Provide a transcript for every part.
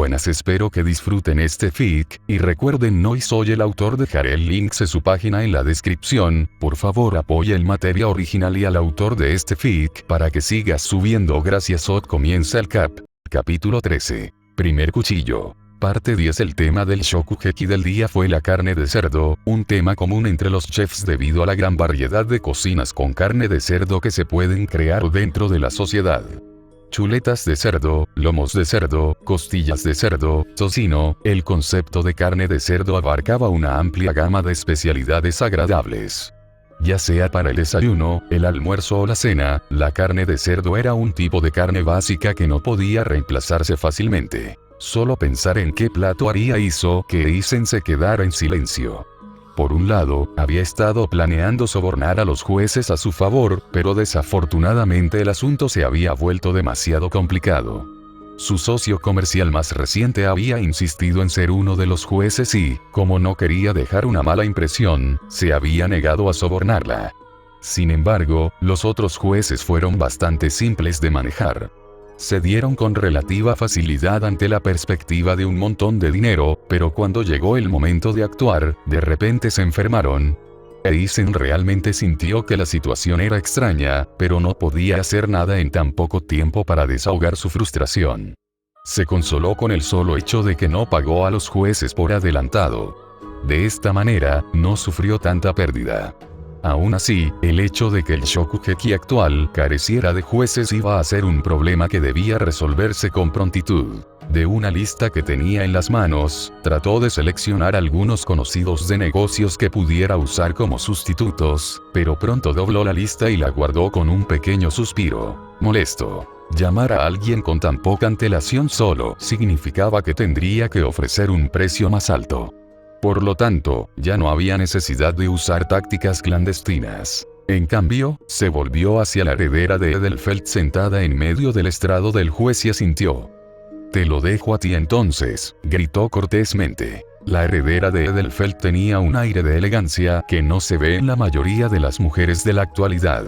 buenas, espero que disfruten este fic, y recuerden no soy el autor, dejaré el link de su página en la descripción, por favor apoya el material original y al autor de este fic para que siga subiendo. Gracias. Comienza el capítulo 13. Primer cuchillo. Parte 10. El tema del shokugeki del día fue la carne de cerdo, un tema común entre los chefs debido a la gran variedad de cocinas con carne de cerdo que se pueden crear dentro de la sociedad. Chuletas de cerdo, lomos de cerdo, costillas de cerdo, tocino. El concepto de carne de cerdo abarcaba una amplia gama de especialidades agradables. Ya sea para el desayuno, el almuerzo o la cena, la carne de cerdo era un tipo de carne básica que no podía reemplazarse fácilmente. Solo pensar en qué plato haría hizo que Eisen se quedara en silencio. Por un lado, había estado planeando sobornar a los jueces a su favor, pero desafortunadamente el asunto se había vuelto demasiado complicado. Su socio comercial más reciente había insistido en ser uno de los jueces y, como no quería dejar una mala impresión, se había negado a sobornarla. Sin embargo, los otros jueces fueron bastante simples de manejar. Cedieron con relativa facilidad ante la perspectiva de un montón de dinero, pero cuando llegó el momento de actuar, de repente se enfermaron. Eisen realmente sintió que la situación era extraña, pero no podía hacer nada en tan poco tiempo para desahogar su frustración. Se consoló con el solo hecho de que no pagó a los jueces por adelantado. De esta manera, no sufrió tanta pérdida. Aún así, el hecho de que el shokugeki actual careciera de jueces iba a ser un problema que debía resolverse con prontitud. De una lista que tenía en las manos, trató de seleccionar algunos conocidos de negocios que pudiera usar como sustitutos, pero pronto dobló la lista y la guardó con un pequeño suspiro. Molesto. Llamar a alguien con tan poca antelación solo significaba que tendría que ofrecer un precio más alto. Por lo tanto, ya no había necesidad de usar tácticas clandestinas. En cambio, se volvió hacia la heredera de Edelfelt sentada en medio del estrado del juez y asintió. «Te lo dejo a ti entonces», gritó cortésmente. La heredera de Edelfelt tenía un aire de elegancia que no se ve en la mayoría de las mujeres de la actualidad.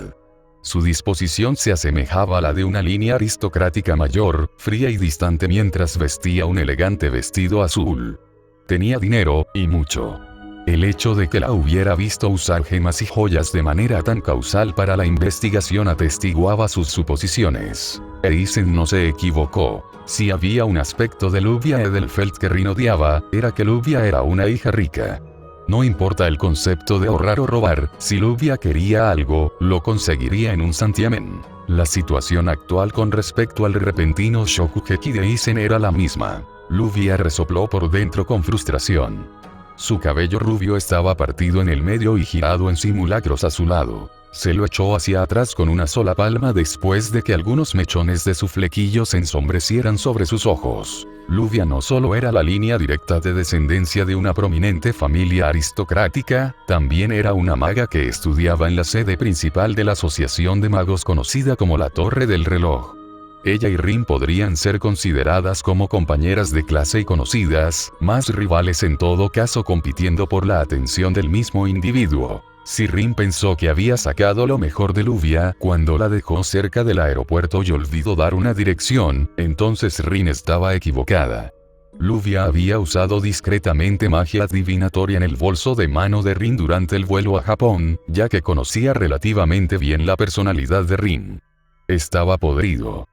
Su disposición se asemejaba a la de una línea aristocrática mayor, fría y distante mientras vestía un elegante vestido azul. Tenía dinero, y mucho. El hecho de que la hubiera visto usar gemas y joyas de manera tan causal para la investigación atestiguaba sus suposiciones. Eisen no se equivocó. Si había un aspecto de Luvia Edelfelt que Rin odiaba, era que Luvia era una hija rica. No importa el concepto de ahorrar o robar, si Luvia quería algo, lo conseguiría en un santiamén. La situación actual con respecto al repentino shokugeki de Eisen era la misma. Luvia resopló por dentro con frustración. Su cabello rubio estaba partido en el medio y girado en simulacros a su lado. Se lo echó hacia atrás con una sola palma después de que algunos mechones de su flequillo se ensombrecieran sobre sus ojos. Luvia no solo era la línea directa de descendencia de una prominente familia aristocrática, también era una maga que estudiaba en la sede principal de la Asociación de Magos conocida como la Torre del Reloj. Ella y Rin podrían ser consideradas como compañeras de clase y conocidas, más rivales en todo caso compitiendo por la atención del mismo individuo. Si Rin pensó que había sacado lo mejor de Luvia cuando la dejó cerca del aeropuerto y olvidó dar una dirección, entonces Rin estaba equivocada. Luvia había usado discretamente magia adivinatoria en el bolso de mano de Rin durante el vuelo a Japón, ya que conocía relativamente bien la personalidad de Rin. Estaba podrido.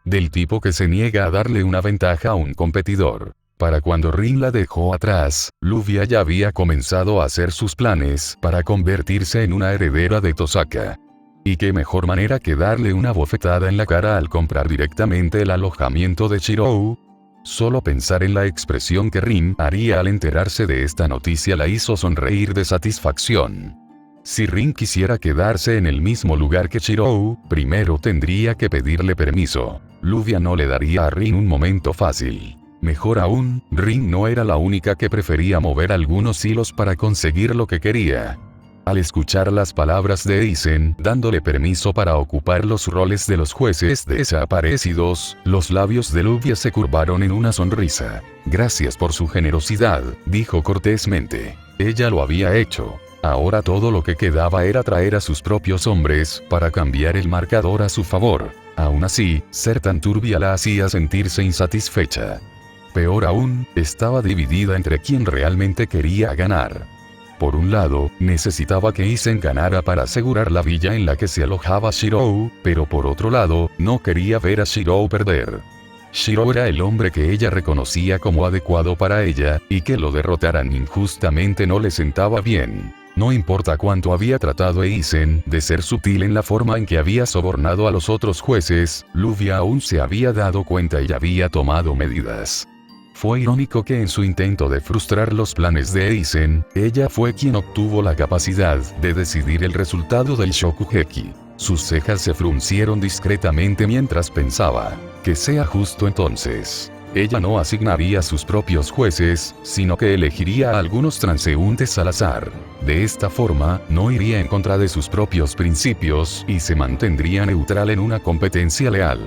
Del tipo que se niega a darle una ventaja a un competidor. Para cuando Rin la dejó atrás, Luvia ya había comenzado a hacer sus planes para convertirse en una heredera de Tosaka. Y qué mejor manera que darle una bofetada en la cara al comprar directamente el alojamiento de Chirou. Solo pensar en la expresión que Rin haría al enterarse de esta noticia la hizo sonreír de satisfacción. Si Rin quisiera quedarse en el mismo lugar que Chirou, primero tendría que pedirle permiso. Luvia no le daría a Rin un momento fácil. Mejor aún, Rin no era la única que prefería mover algunos hilos para conseguir lo que quería. Al escuchar las palabras de Eisen dándole permiso para ocupar los roles de los jueces desaparecidos, los labios de Luvia se curvaron en una sonrisa. Gracias por su generosidad, dijo cortésmente. Ella lo había hecho. Ahora todo lo que quedaba era traer a sus propios hombres para cambiar el marcador a su favor. Aún así, ser tan turbia la hacía sentirse insatisfecha. Peor aún, estaba dividida entre quién realmente quería ganar. Por un lado, necesitaba que Isen ganara para asegurar la villa en la que se alojaba Shirou, pero por otro lado, no quería ver a Shirou perder. Shirou era el hombre que ella reconocía como adecuado para ella, y que lo derrotaran injustamente no le sentaba bien. No importa cuánto había tratado Eisen de ser sutil en la forma en que había sobornado a los otros jueces, Luvia aún se había dado cuenta y había tomado medidas. Fue irónico que en su intento de frustrar los planes de Eisen, ella fue quien obtuvo la capacidad de decidir el resultado del Shokugeki. Sus cejas se fruncieron discretamente mientras pensaba, que sea justo entonces. Ella no asignaría sus propios jueces, sino que elegiría a algunos transeúntes al azar. De esta forma, no iría en contra de sus propios principios y se mantendría neutral en una competencia leal.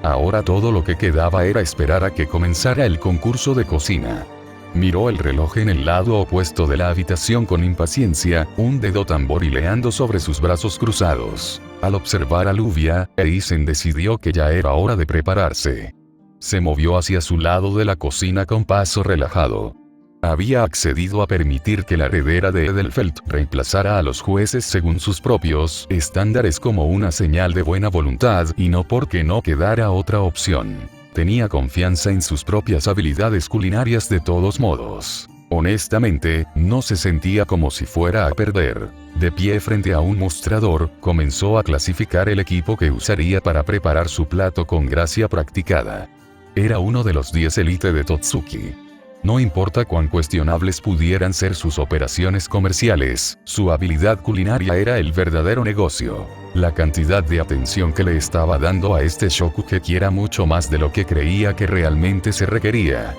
Ahora todo lo que quedaba era esperar a que comenzara el concurso de cocina. Miró el reloj en el lado opuesto de la habitación con impaciencia, un dedo tamborileando sobre sus brazos cruzados. Al observar a Luvia, Eisen decidió que ya era hora de prepararse. Se movió hacia su lado de la cocina con paso relajado. Había accedido a permitir que la heredera de Edelfelt reemplazara a los jueces según sus propios estándares como una señal de buena voluntad y no porque no quedara otra opción. Tenía confianza en sus propias habilidades culinarias de todos modos. Honestamente, no se sentía como si fuera a perder. De pie frente a un mostrador, comenzó a clasificar el equipo que usaría para preparar su plato con gracia practicada. Era uno de los 10 élite de Totsuki. No importa cuán cuestionables pudieran ser sus operaciones comerciales, su habilidad culinaria era el verdadero negocio. La cantidad de atención que le estaba dando a este Shokugeki era mucho más de lo que creía que realmente se requería.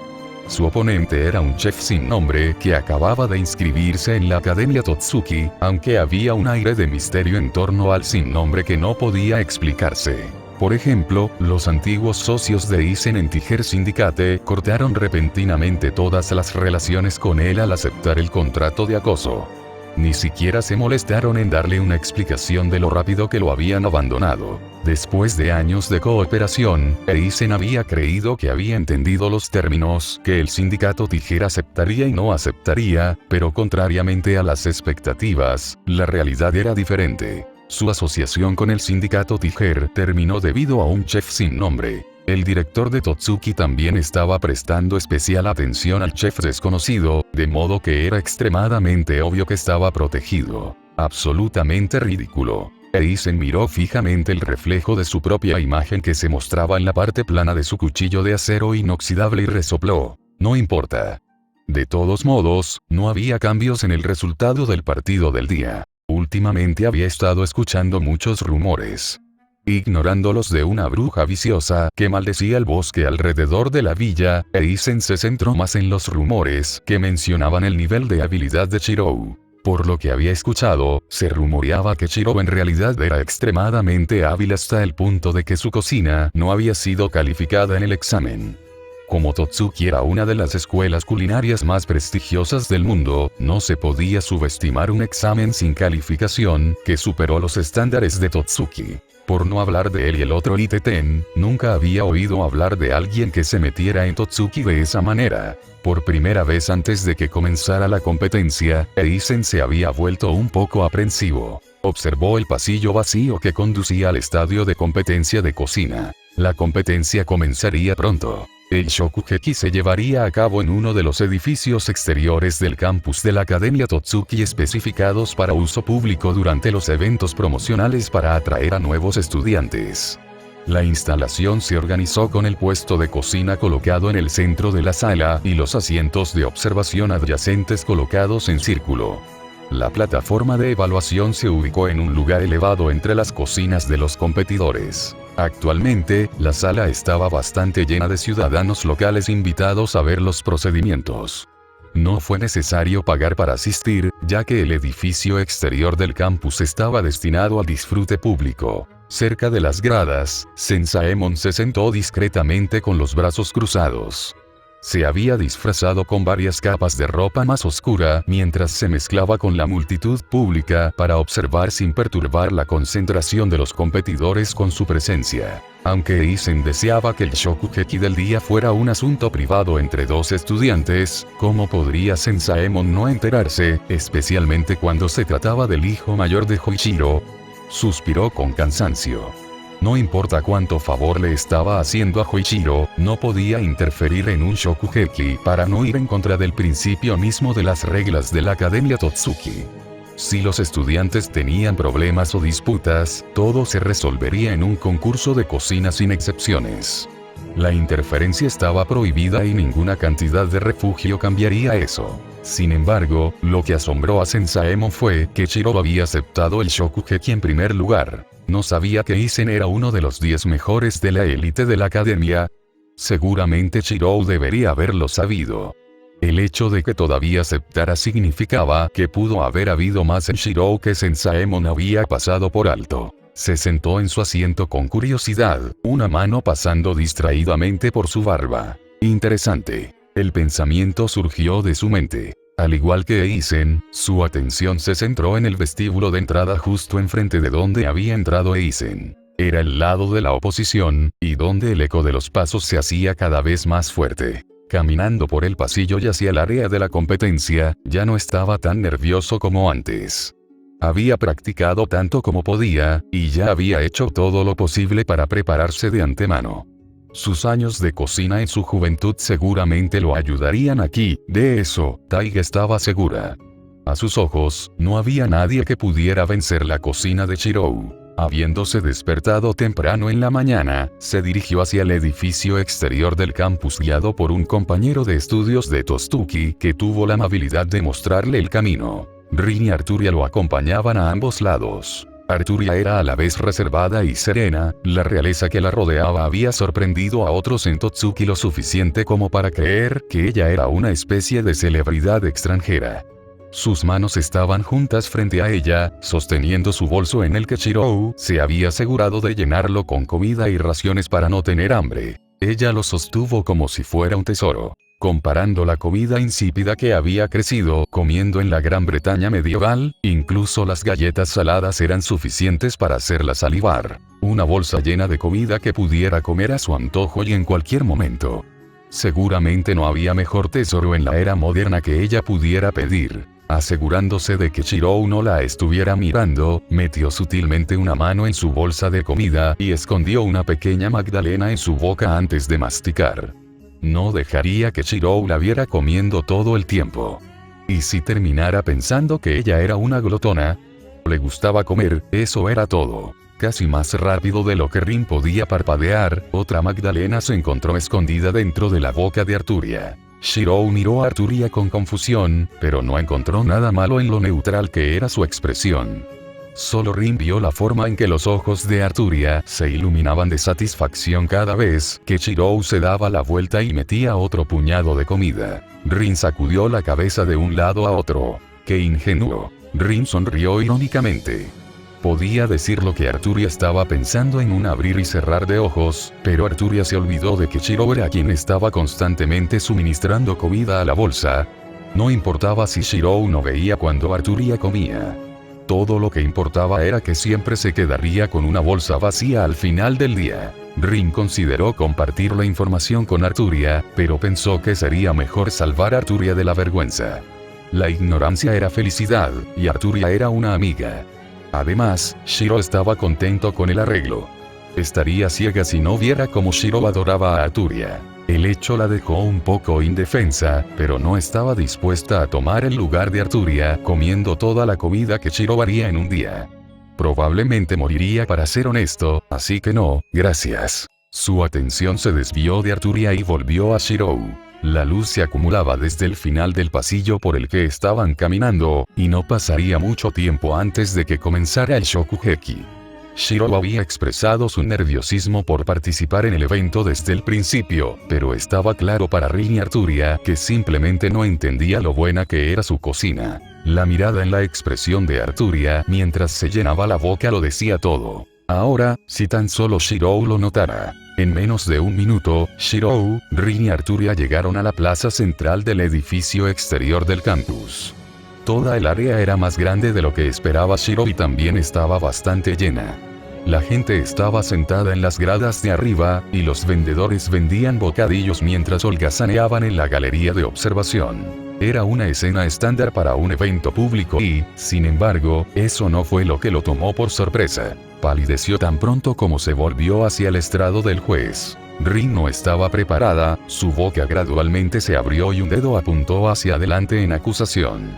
Su oponente era un chef sin nombre que acababa de inscribirse en la Academia Totsuki, aunque había un aire de misterio en torno al sin nombre que no podía explicarse. Por ejemplo, los antiguos socios de Isen en Tiger Syndicate cortaron repentinamente todas las relaciones con él al aceptar el contrato de acoso. Ni siquiera se molestaron en darle una explicación de lo rápido que lo habían abandonado. Después de años de cooperación, Eisen había creído que había entendido los términos que el sindicato Tiger aceptaría y no aceptaría, pero contrariamente a las expectativas, la realidad era diferente. Su asociación con el sindicato Tiger terminó debido a un chef sin nombre. El director de Totsuki también estaba prestando especial atención al chef desconocido, de modo que era extremadamente obvio que estaba protegido. Absolutamente ridículo. Eisen miró fijamente el reflejo de su propia imagen que se mostraba en la parte plana de su cuchillo de acero inoxidable y resopló. No importa. De todos modos, no había cambios en el resultado del partido del día. Últimamente había estado escuchando muchos rumores. Ignorando los de una bruja viciosa que maldecía el bosque alrededor de la villa, Eisen se centró más en los rumores que mencionaban el nivel de habilidad de Shirou. Por lo que había escuchado, se rumoreaba que Shirou en realidad era extremadamente hábil hasta el punto de que su cocina no había sido calificada en el examen. Como Totsuki era una de las escuelas culinarias más prestigiosas del mundo, no se podía subestimar un examen sin calificación que superó los estándares de Totsuki. Por no hablar de él y el otro Elite Ten, nunca había oído hablar de alguien que se metiera en Totsuki de esa manera. Por primera vez antes de que comenzara la competencia, Eisen se había vuelto un poco aprensivo. Observó el pasillo vacío que conducía al estadio de competencia de cocina. La competencia comenzaría pronto. El Shokugeki se llevaría a cabo en uno de los edificios exteriores del campus de la Academia Totsuki especificados para uso público durante los eventos promocionales para atraer a nuevos estudiantes. La instalación se organizó con el puesto de cocina colocado en el centro de la sala y los asientos de observación adyacentes colocados en círculo. La plataforma de evaluación se ubicó en un lugar elevado entre las cocinas de los competidores. Actualmente, la sala estaba bastante llena de ciudadanos locales invitados a ver los procedimientos. No fue necesario pagar para asistir, ya que el edificio exterior del campus estaba destinado al disfrute público. Cerca de las gradas, Sensaemon se sentó discretamente con los brazos cruzados. Se había disfrazado con varias capas de ropa más oscura mientras se mezclaba con la multitud pública para observar sin perturbar la concentración de los competidores con su presencia. Aunque Eisen deseaba que el Shokugeki del día fuera un asunto privado entre dos estudiantes, ¿cómo podría Sensaemon no enterarse, especialmente cuando se trataba del hijo mayor de Hoichiro? Suspiró con cansancio. No importa cuánto favor le estaba haciendo a Hoichiro, no podía interferir en un Shokugeki para no ir en contra del principio mismo de las reglas de la Academia Totsuki. Si los estudiantes tenían problemas o disputas, todo se resolvería en un concurso de cocina sin excepciones. La interferencia estaba prohibida y ninguna cantidad de refugio cambiaría eso. Sin embargo, lo que asombró a Sensaemon fue que Shirou había aceptado el Shokugeki en primer lugar. ¿No sabía que Isen era uno de los 10 mejores de la élite de la academia? Seguramente Shirou debería haberlo sabido. El hecho de que todavía aceptara significaba que pudo haber habido más en Shirou que Sensaemon había pasado por alto. Se sentó en su asiento con curiosidad, una mano pasando distraídamente por su barba. Interesante. El pensamiento surgió de su mente. Al igual que Eisen, su atención se centró en el vestíbulo de entrada justo enfrente de donde había entrado Eisen. Era el lado de la oposición, y donde el eco de los pasos se hacía cada vez más fuerte. Caminando por el pasillo y hacia el área de la competencia, ya no estaba tan nervioso como antes. Había practicado tanto como podía, y ya había hecho todo lo posible para prepararse de antemano. Sus años de cocina en su juventud seguramente lo ayudarían aquí, de eso, Taiga estaba segura. A sus ojos, no había nadie que pudiera vencer la cocina de Shirou. Habiéndose despertado temprano en la mañana, se dirigió hacia el edificio exterior del campus guiado por un compañero de estudios de Totsuki que tuvo la amabilidad de mostrarle el camino. Rin y Arturia lo acompañaban a ambos lados. Arturia era a la vez reservada y serena, la realeza que la rodeaba había sorprendido a otros en Totsuki lo suficiente como para creer que ella era una especie de celebridad extranjera. Sus manos estaban juntas frente a ella, sosteniendo su bolso en el que Shirou se había asegurado de llenarlo con comida y raciones para no tener hambre. Ella lo sostuvo como si fuera un tesoro. Comparando la comida insípida que había crecido comiendo en la Gran Bretaña medieval, incluso las galletas saladas eran suficientes para hacerla salivar. Una bolsa llena de comida que pudiera comer a su antojo y en cualquier momento. Seguramente no había mejor tesoro en la era moderna que ella pudiera pedir. Asegurándose de que Shirou no la estuviera mirando, metió sutilmente una mano en su bolsa de comida y escondió una pequeña magdalena en su boca antes de masticar. No dejaría que Shirou la viera comiendo todo el tiempo. Y si terminara pensando que ella era una glotona, le gustaba comer, eso era todo. Casi más rápido de lo que Rin podía parpadear, otra magdalena se encontró escondida dentro de la boca de Arturia. Shirou miró a Arturia con confusión, pero no encontró nada malo en lo neutral que era su expresión. Solo Rin vio la forma en que los ojos de Arturia se iluminaban de satisfacción cada vez que Shirou se daba la vuelta y metía otro puñado de comida. Rin sacudió la cabeza de un lado a otro. ¡Qué ingenuo! Rin sonrió irónicamente. Podía decir lo que Arturia estaba pensando en un abrir y cerrar de ojos, pero Arturia se olvidó de que Shirou era quien estaba constantemente suministrando comida a la bolsa. No importaba si Shirou no veía cuando Arturia comía. Todo lo que importaba era que siempre se quedaría con una bolsa vacía al final del día. Rin consideró compartir la información con Arturia, pero pensó que sería mejor salvar a Arturia de la vergüenza. La ignorancia era felicidad, y Arturia era una amiga. Además, Shirou estaba contento con el arreglo. Estaría ciega si no viera cómo Shirou adoraba a Arturia. El hecho la dejó un poco indefensa, pero no estaba dispuesta a tomar el lugar de Arturia comiendo toda la comida que Shirou haría en un día. Probablemente moriría para ser honesto, así que no, gracias. Su atención se desvió de Arturia y volvió a Shirou. La luz se acumulaba desde el final del pasillo por el que estaban caminando, y no pasaría mucho tiempo antes de que comenzara el Shokugeki. Shirou había expresado su nerviosismo por participar en el evento desde el principio, pero estaba claro para Rin y Arturia que simplemente no entendía lo buena que era su cocina. La mirada en la expresión de Arturia mientras se llenaba la boca lo decía todo. Ahora, si tan solo Shirou lo notara. En menos de un minuto, Shirou, Rin y Arturia llegaron a la plaza central del edificio exterior del campus. Toda el área era más grande de lo que esperaba Shirou y también estaba bastante llena. La gente estaba sentada en las gradas de arriba, y los vendedores vendían bocadillos mientras holgazaneaban en la galería de observación. Era una escena estándar para un evento público y, sin embargo, eso no fue lo que lo tomó por sorpresa. Palideció tan pronto como se volvió hacia el estrado del juez. Rin no estaba preparada, su boca gradualmente se abrió y un dedo apuntó hacia adelante en acusación.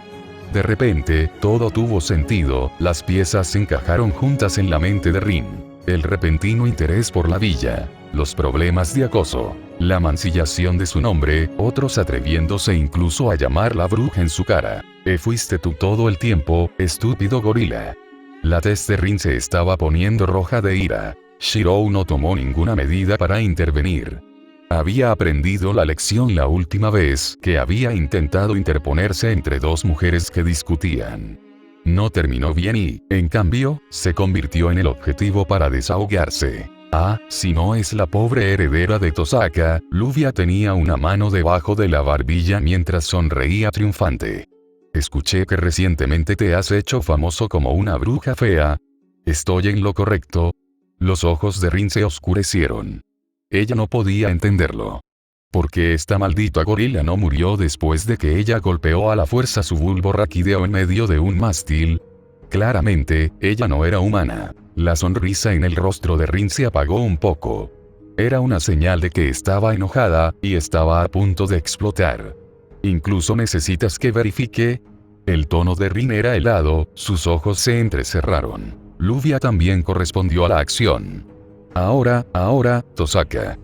De repente, todo tuvo sentido, las piezas se encajaron juntas en la mente de Rin. El repentino interés por la villa, los problemas de acoso, la mancillación de su nombre, otros atreviéndose incluso a llamarla bruja en su cara. Fuiste tú todo el tiempo, estúpido gorila. La tez de Rin se estaba poniendo roja de ira. Shirou no tomó ninguna medida para intervenir. Había aprendido la lección la última vez que había intentado interponerse entre dos mujeres que discutían. No terminó bien y, en cambio, se convirtió en el objetivo para desahogarse. Si no es la pobre heredera de Tosaka, Luvia tenía una mano debajo de la barbilla mientras sonreía triunfante. Escuché que recientemente te has hecho famoso como una bruja fea. ¿Estoy en lo correcto? Los ojos de Rin se oscurecieron. Ella no podía entenderlo. ¿Por qué esta maldita gorila no murió después de que ella golpeó a la fuerza su bulbo raquídeo en medio de un mástil? Claramente, ella no era humana. La sonrisa en el rostro de Rin se apagó un poco. Era una señal de que estaba enojada, y estaba a punto de explotar. ¿Incluso necesitas que verifique? El tono de Rin era helado, sus ojos se entrecerraron. Luvia también correspondió a la acción. Ahora, Tosaka.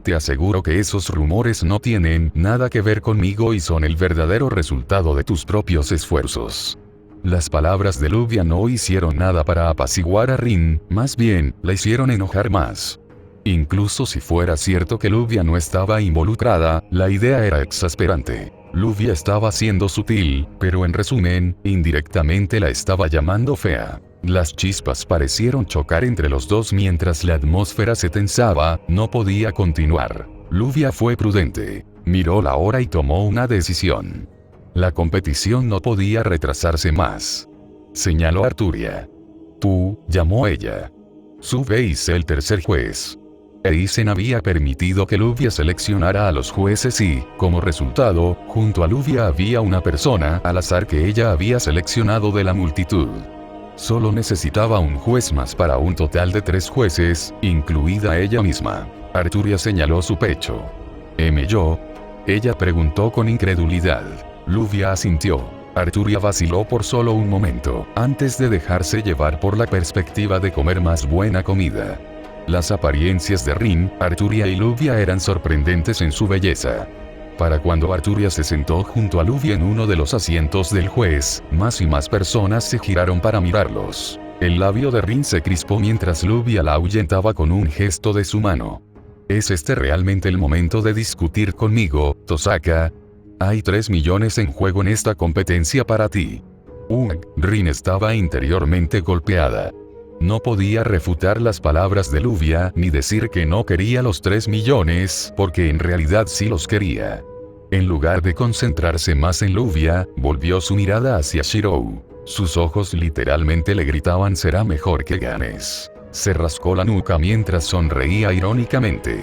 Te aseguro que esos rumores no tienen nada que ver conmigo y son el verdadero resultado de tus propios esfuerzos. Las palabras de Luvia no hicieron nada para apaciguar a Rin, más bien, la hicieron enojar más. Incluso si fuera cierto que Luvia no estaba involucrada, la idea era exasperante. Luvia estaba siendo sutil, pero en resumen, indirectamente la estaba llamando fea. Las chispas parecieron chocar entre los dos mientras la atmósfera se tensaba, no podía continuar. Luvia fue prudente. Miró la hora y tomó una decisión. La competición no podía retrasarse más. Señaló a Arturia. Tú, llamó ella. Sube y sé el tercer juez. Eisen había permitido que Luvia seleccionara a los jueces y, como resultado, junto a Luvia había una persona al azar que ella había seleccionado de la multitud. Solo necesitaba un juez más para un total de 3 jueces, incluida ella misma. Arturia señaló su pecho. ¿Yo? Ella preguntó con incredulidad. Luvia asintió. Arturia vaciló por solo un momento, antes de dejarse llevar por la perspectiva de comer más buena comida. Las apariencias de Rin, Arturia y Luvia eran sorprendentes en su belleza. Para cuando Arturia se sentó junto a Luvia en uno de los asientos del juez, más y más personas se giraron para mirarlos. El labio de Rin se crispó mientras Luvia la ahuyentaba con un gesto de su mano. ¿Es este realmente el momento de discutir conmigo, Tosaka? Hay 3 millones en juego en esta competencia para ti. Rin estaba interiormente golpeada. No podía refutar las palabras de Luvia ni decir que no quería los 3 millones, porque en realidad sí los quería. En lugar de concentrarse más en Luvia, volvió su mirada hacia Shirou. Sus ojos literalmente le gritaban: será mejor que ganes. Se rascó la nuca mientras sonreía irónicamente.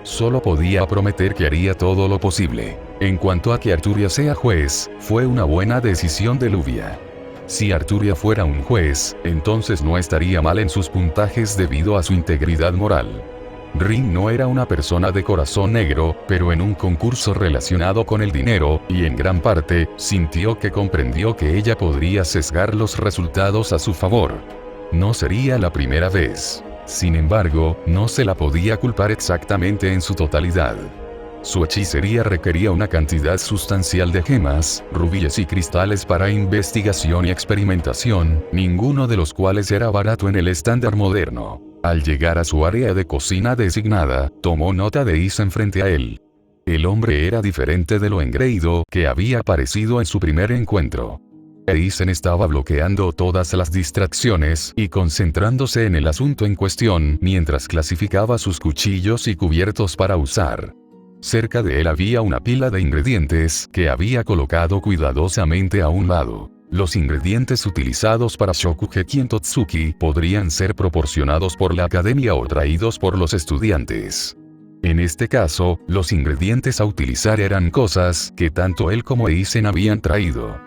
Solo podía prometer que haría todo lo posible. En cuanto a que Arturia sea juez, fue una buena decisión de Luvia. Si Arturia fuera un juez, entonces no estaría mal en sus puntajes debido a su integridad moral. Rin no era una persona de corazón negro, pero en un concurso relacionado con el dinero, y en gran parte, sintió que comprendió que ella podría sesgar los resultados a su favor. No sería la primera vez. Sin embargo, no se la podía culpar exactamente en su totalidad. Su hechicería requería una cantidad sustancial de gemas, rubíes y cristales para investigación y experimentación, ninguno de los cuales era barato en el estándar moderno. Al llegar a su área de cocina designada, tomó nota de Isen frente a él. El hombre era diferente de lo engreído que había parecido en su primer encuentro. Eisen estaba bloqueando todas las distracciones y concentrándose en el asunto en cuestión mientras clasificaba sus cuchillos y cubiertos para usar. Cerca de él había una pila de ingredientes que había colocado cuidadosamente a un lado. Los ingredientes utilizados para Shokugeki en Totsuki podrían ser proporcionados por la academia o traídos por los estudiantes. En este caso, los ingredientes a utilizar eran cosas que tanto él como Eisen habían traído.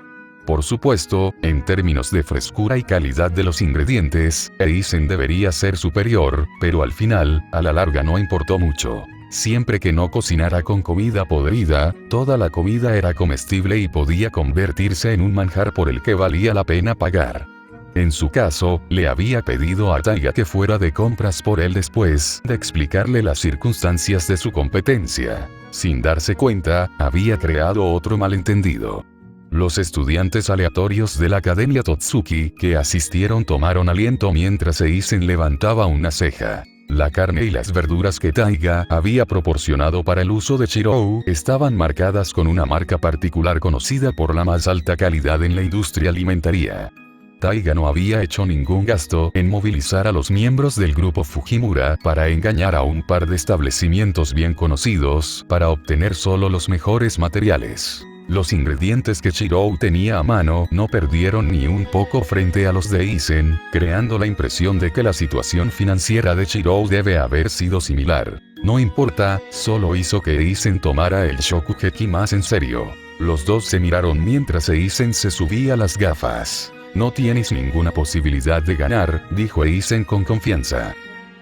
Por supuesto, en términos de frescura y calidad de los ingredientes, Eisen debería ser superior, pero al final, a la larga no importó mucho. Siempre que no cocinara con comida podrida, toda la comida era comestible y podía convertirse en un manjar por el que valía la pena pagar. En su caso, le había pedido a Taiga que fuera de compras por él después de explicarle las circunstancias de su competencia. Sin darse cuenta, había creado otro malentendido. Los estudiantes aleatorios de la Academia Totsuki que asistieron tomaron aliento mientras Eisen levantaba una ceja. La carne y las verduras que Taiga había proporcionado para el uso de Chirou estaban marcadas con una marca particular conocida por la más alta calidad en la industria alimentaria. Taiga no había hecho ningún gasto en movilizar a los miembros del grupo Fujimura para engañar a un par de establecimientos bien conocidos para obtener solo los mejores materiales. Los ingredientes que Chirou tenía a mano no perdieron ni un poco frente a los de Eisen, creando la impresión de que la situación financiera de Chirou debe haber sido similar. No importa, solo hizo que Eisen tomara el Shokugeki más en serio. Los dos se miraron mientras Eisen se subía las gafas. No tienes ninguna posibilidad de ganar, dijo Eisen con confianza.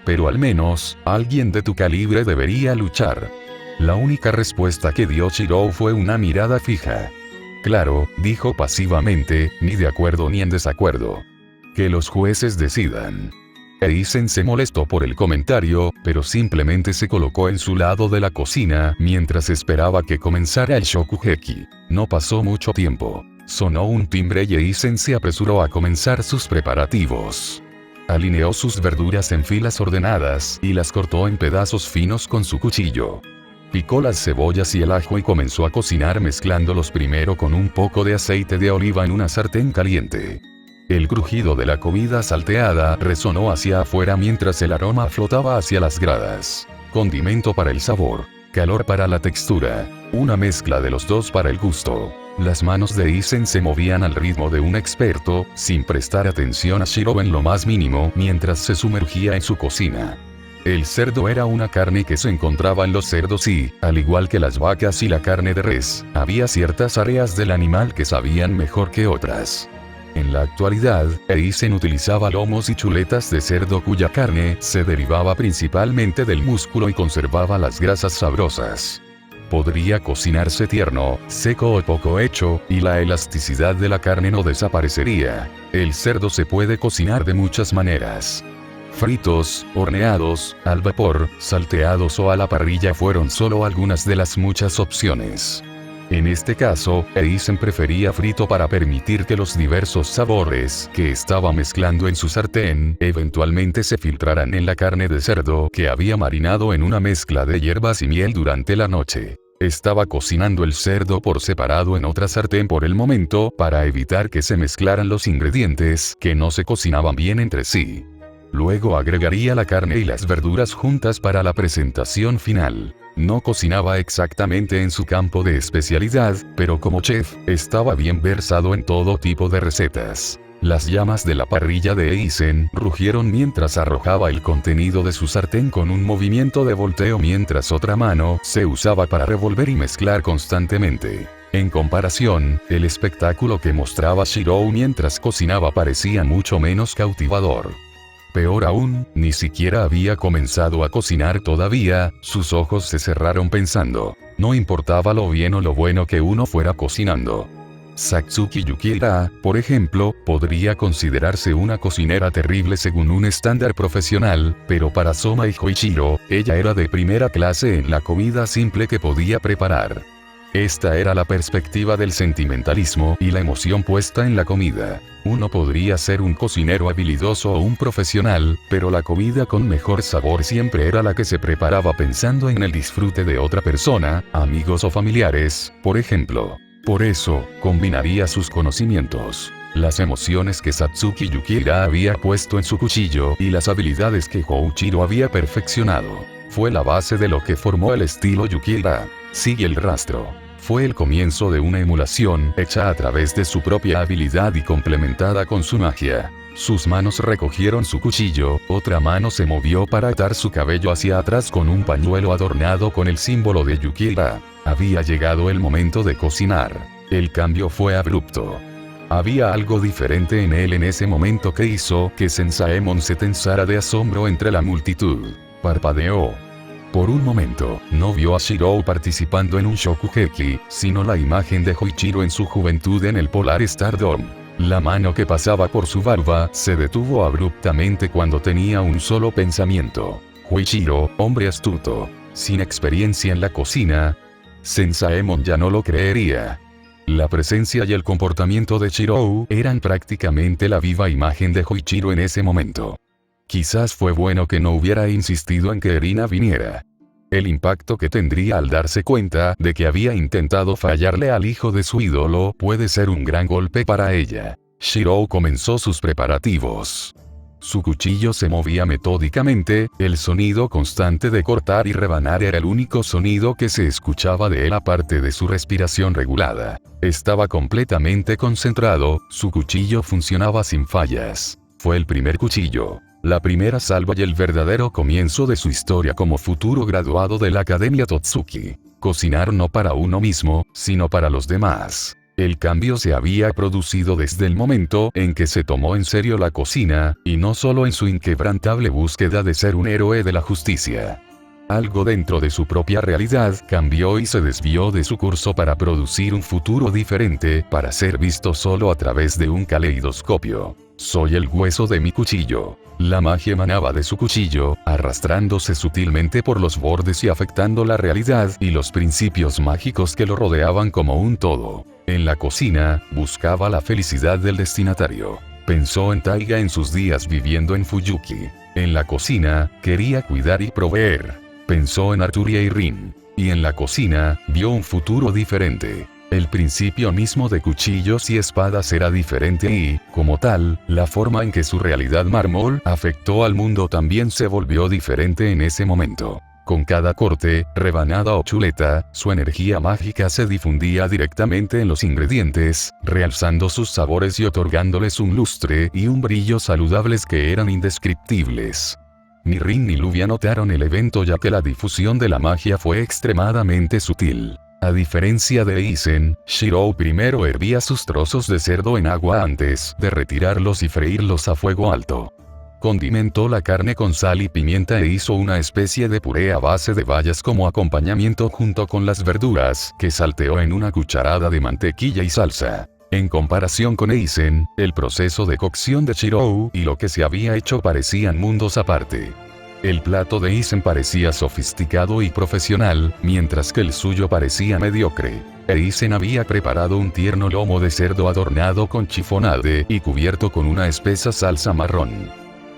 Pero al menos, alguien de tu calibre debería luchar. La única respuesta que dio Chirou fue una mirada fija. Claro, dijo pasivamente, ni de acuerdo ni en desacuerdo. Que los jueces decidan. Eisen se molestó por el comentario, pero simplemente se colocó en su lado de la cocina mientras esperaba que comenzara el Shokugeki. No pasó mucho tiempo. Sonó un timbre y Eisen se apresuró a comenzar sus preparativos. Alineó sus verduras en filas ordenadas y las cortó en pedazos finos con su cuchillo. Picó las cebollas y el ajo y comenzó a cocinar mezclándolos primero con un poco de aceite de oliva en una sartén caliente. El crujido de la comida salteada resonó hacia afuera mientras el aroma flotaba hacia las gradas. Condimento para el sabor, calor para la textura, una mezcla de los dos para el gusto. Las manos de Eisen se movían al ritmo de un experto, sin prestar atención a Shirou en lo más mínimo mientras se sumergía en su cocina. El cerdo era una carne que se encontraba en los cerdos y, al igual que las vacas y la carne de res, había ciertas áreas del animal que sabían mejor que otras. En la actualidad, Eisen utilizaba lomos y chuletas de cerdo cuya carne se derivaba principalmente del músculo y conservaba las grasas sabrosas. Podría cocinarse tierno, seco o poco hecho, y la elasticidad de la carne no desaparecería. El cerdo se puede cocinar de muchas maneras. Fritos, horneados, al vapor, salteados o a la parrilla fueron solo algunas de las muchas opciones. En este caso, Eisen prefería frito para permitir que los diversos sabores que estaba mezclando en su sartén eventualmente se filtraran en la carne de cerdo que había marinado en una mezcla de hierbas y miel durante la noche. Estaba cocinando el cerdo por separado en otra sartén por el momento para evitar que se mezclaran los ingredientes que no se cocinaban bien entre sí. Luego agregaría la carne y las verduras juntas para la presentación final. No cocinaba exactamente en su campo de especialidad, pero como chef, estaba bien versado en todo tipo de recetas. Las llamas de la parrilla de Eisen rugieron mientras arrojaba el contenido de su sartén con un movimiento de volteo mientras otra mano se usaba para revolver y mezclar constantemente. En comparación, el espectáculo que mostraba Shirou mientras cocinaba parecía mucho menos cautivador. Peor aún, ni siquiera había comenzado a cocinar todavía, sus ojos se cerraron pensando. No importaba lo bien o lo bueno que uno fuera cocinando. Satsuki Yukira, por ejemplo, podría considerarse una cocinera terrible según un estándar profesional, pero para Soma y Hoichiro, ella era de primera clase en la comida simple que podía preparar. Esta era la perspectiva del sentimentalismo y la emoción puesta en la comida. Uno podría ser un cocinero habilidoso o un profesional, pero la comida con mejor sabor siempre era la que se preparaba pensando en el disfrute de otra persona, amigos o familiares, por ejemplo. Por eso, combinaría sus conocimientos, las emociones que Satsuki Yukira había puesto en su cuchillo y las habilidades que Houchiro había perfeccionado. Fue la base de lo que formó el estilo Yukira. Sigue el rastro. Fue el comienzo de una emulación hecha a través de su propia habilidad y complementada con su magia. Sus manos recogieron su cuchillo, otra mano se movió para atar su cabello hacia atrás con un pañuelo adornado con el símbolo de Yukira. Había llegado el momento de cocinar. El cambio fue abrupto. Había algo diferente en él en ese momento que hizo que Sensaemon se tensara de asombro entre la multitud. Parpadeó. Por un momento, no vio a Shirou participando en un Shokugeki, sino la imagen de Hoichiro en su juventud en el Polar Star Dome. La mano que pasaba por su barba se detuvo abruptamente cuando tenía un solo pensamiento. Hoichiro, hombre astuto, sin experiencia en la cocina. Sensaemon ya no lo creería. La presencia y el comportamiento de Shirou eran prácticamente la viva imagen de Hoichiro en ese momento. Quizás fue bueno que no hubiera insistido en que Erina viniera. El impacto que tendría al darse cuenta de que había intentado fallarle al hijo de su ídolo puede ser un gran golpe para ella. Shirou comenzó sus preparativos. Su cuchillo se movía metódicamente, el sonido constante de cortar y rebanar era el único sonido que se escuchaba de él aparte de su respiración regulada. Estaba completamente concentrado, su cuchillo funcionaba sin fallas. Fue el primer cuchillo, la primera salva y el verdadero comienzo de su historia como futuro graduado de la Academia Totsuki. Cocinar no para uno mismo, sino para los demás. El cambio se había producido desde el momento en que se tomó en serio la cocina, y no solo en su inquebrantable búsqueda de ser un héroe de la justicia. Algo dentro de su propia realidad cambió y se desvió de su curso para producir un futuro diferente, para ser visto solo a través de un caleidoscopio. Soy el hueso de mi cuchillo. La magia emanaba de su cuchillo, arrastrándose sutilmente por los bordes y afectando la realidad y los principios mágicos que lo rodeaban como un todo. En la cocina, buscaba la felicidad del destinatario. Pensó en Taiga en sus días viviendo en Fuyuki. En la cocina, quería cuidar y proveer. Pensó en Arturia y Rin. Y en la cocina, vio un futuro diferente. El principio mismo de cuchillos y espadas era diferente y, como tal, la forma en que su realidad mármol afectó al mundo también se volvió diferente en ese momento. Con cada corte, rebanada o chuleta, su energía mágica se difundía directamente en los ingredientes, realzando sus sabores y otorgándoles un lustre y un brillo saludables que eran indescriptibles. Ni Rin ni Luvia notaron el evento ya que la difusión de la magia fue extremadamente sutil. A diferencia de Isen, Shirou primero hervía sus trozos de cerdo en agua antes de retirarlos y freírlos a fuego alto. Condimentó la carne con sal y pimienta e hizo una especie de puré a base de bayas como acompañamiento junto con las verduras, que salteó en una cucharada de mantequilla y salsa. En comparación con Eisen, el proceso de cocción de Shirou y lo que se había hecho parecían mundos aparte. El plato de Eisen parecía sofisticado y profesional, mientras que el suyo parecía mediocre. Eisen había preparado un tierno lomo de cerdo adornado con chiffonade y cubierto con una espesa salsa marrón.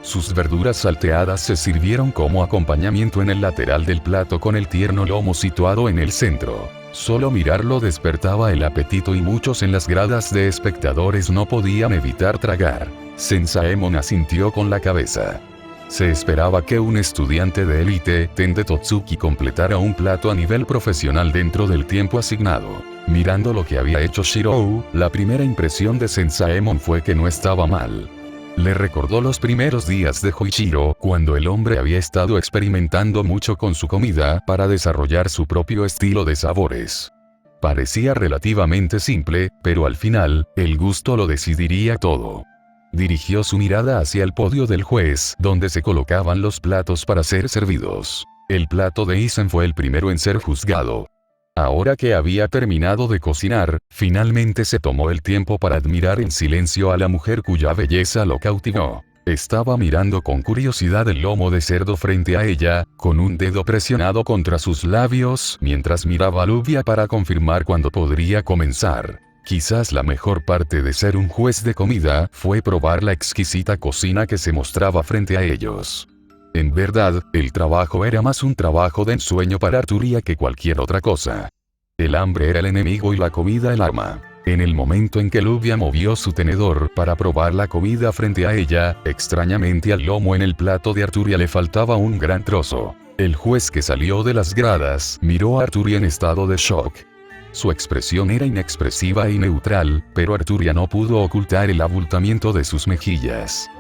Sus verduras salteadas se sirvieron como acompañamiento en el lateral del plato con el tierno lomo situado en el centro. Solo mirarlo despertaba el apetito y muchos en las gradas de espectadores no podían evitar tragar. Sensaemon asintió con la cabeza. Se esperaba que un estudiante de élite, Tende Totsuki, completara un plato a nivel profesional dentro del tiempo asignado. Mirando lo que había hecho Shirou, la primera impresión de Sensaemon fue que no estaba mal. Le recordó los primeros días de Hoichiro, cuando el hombre había estado experimentando mucho con su comida para desarrollar su propio estilo de sabores. Parecía relativamente simple, pero al final, el gusto lo decidiría todo. Dirigió su mirada hacia el podio del juez, donde se colocaban los platos para ser servidos. El plato de Isen fue el primero en ser juzgado. Ahora que había terminado de cocinar, finalmente se tomó el tiempo para admirar en silencio a la mujer cuya belleza lo cautivó. Estaba mirando con curiosidad el lomo de cerdo frente a ella, con un dedo presionado contra sus labios, mientras miraba a Luvia para confirmar cuándo podría comenzar. Quizás la mejor parte de ser un juez de comida fue probar la exquisita cocina que se mostraba frente a ellos. En verdad, el trabajo era más un trabajo de ensueño para Arturia que cualquier otra cosa. El hambre era el enemigo y la comida el arma. En el momento en que Lluvia movió su tenedor para probar la comida frente a ella, extrañamente al lomo en el plato de Arturia le faltaba un gran trozo. El juez que salió de las gradas miró a Arturia en estado de shock. Su expresión era inexpresiva y neutral, pero Arturia no pudo ocultar el abultamiento de sus mejillas.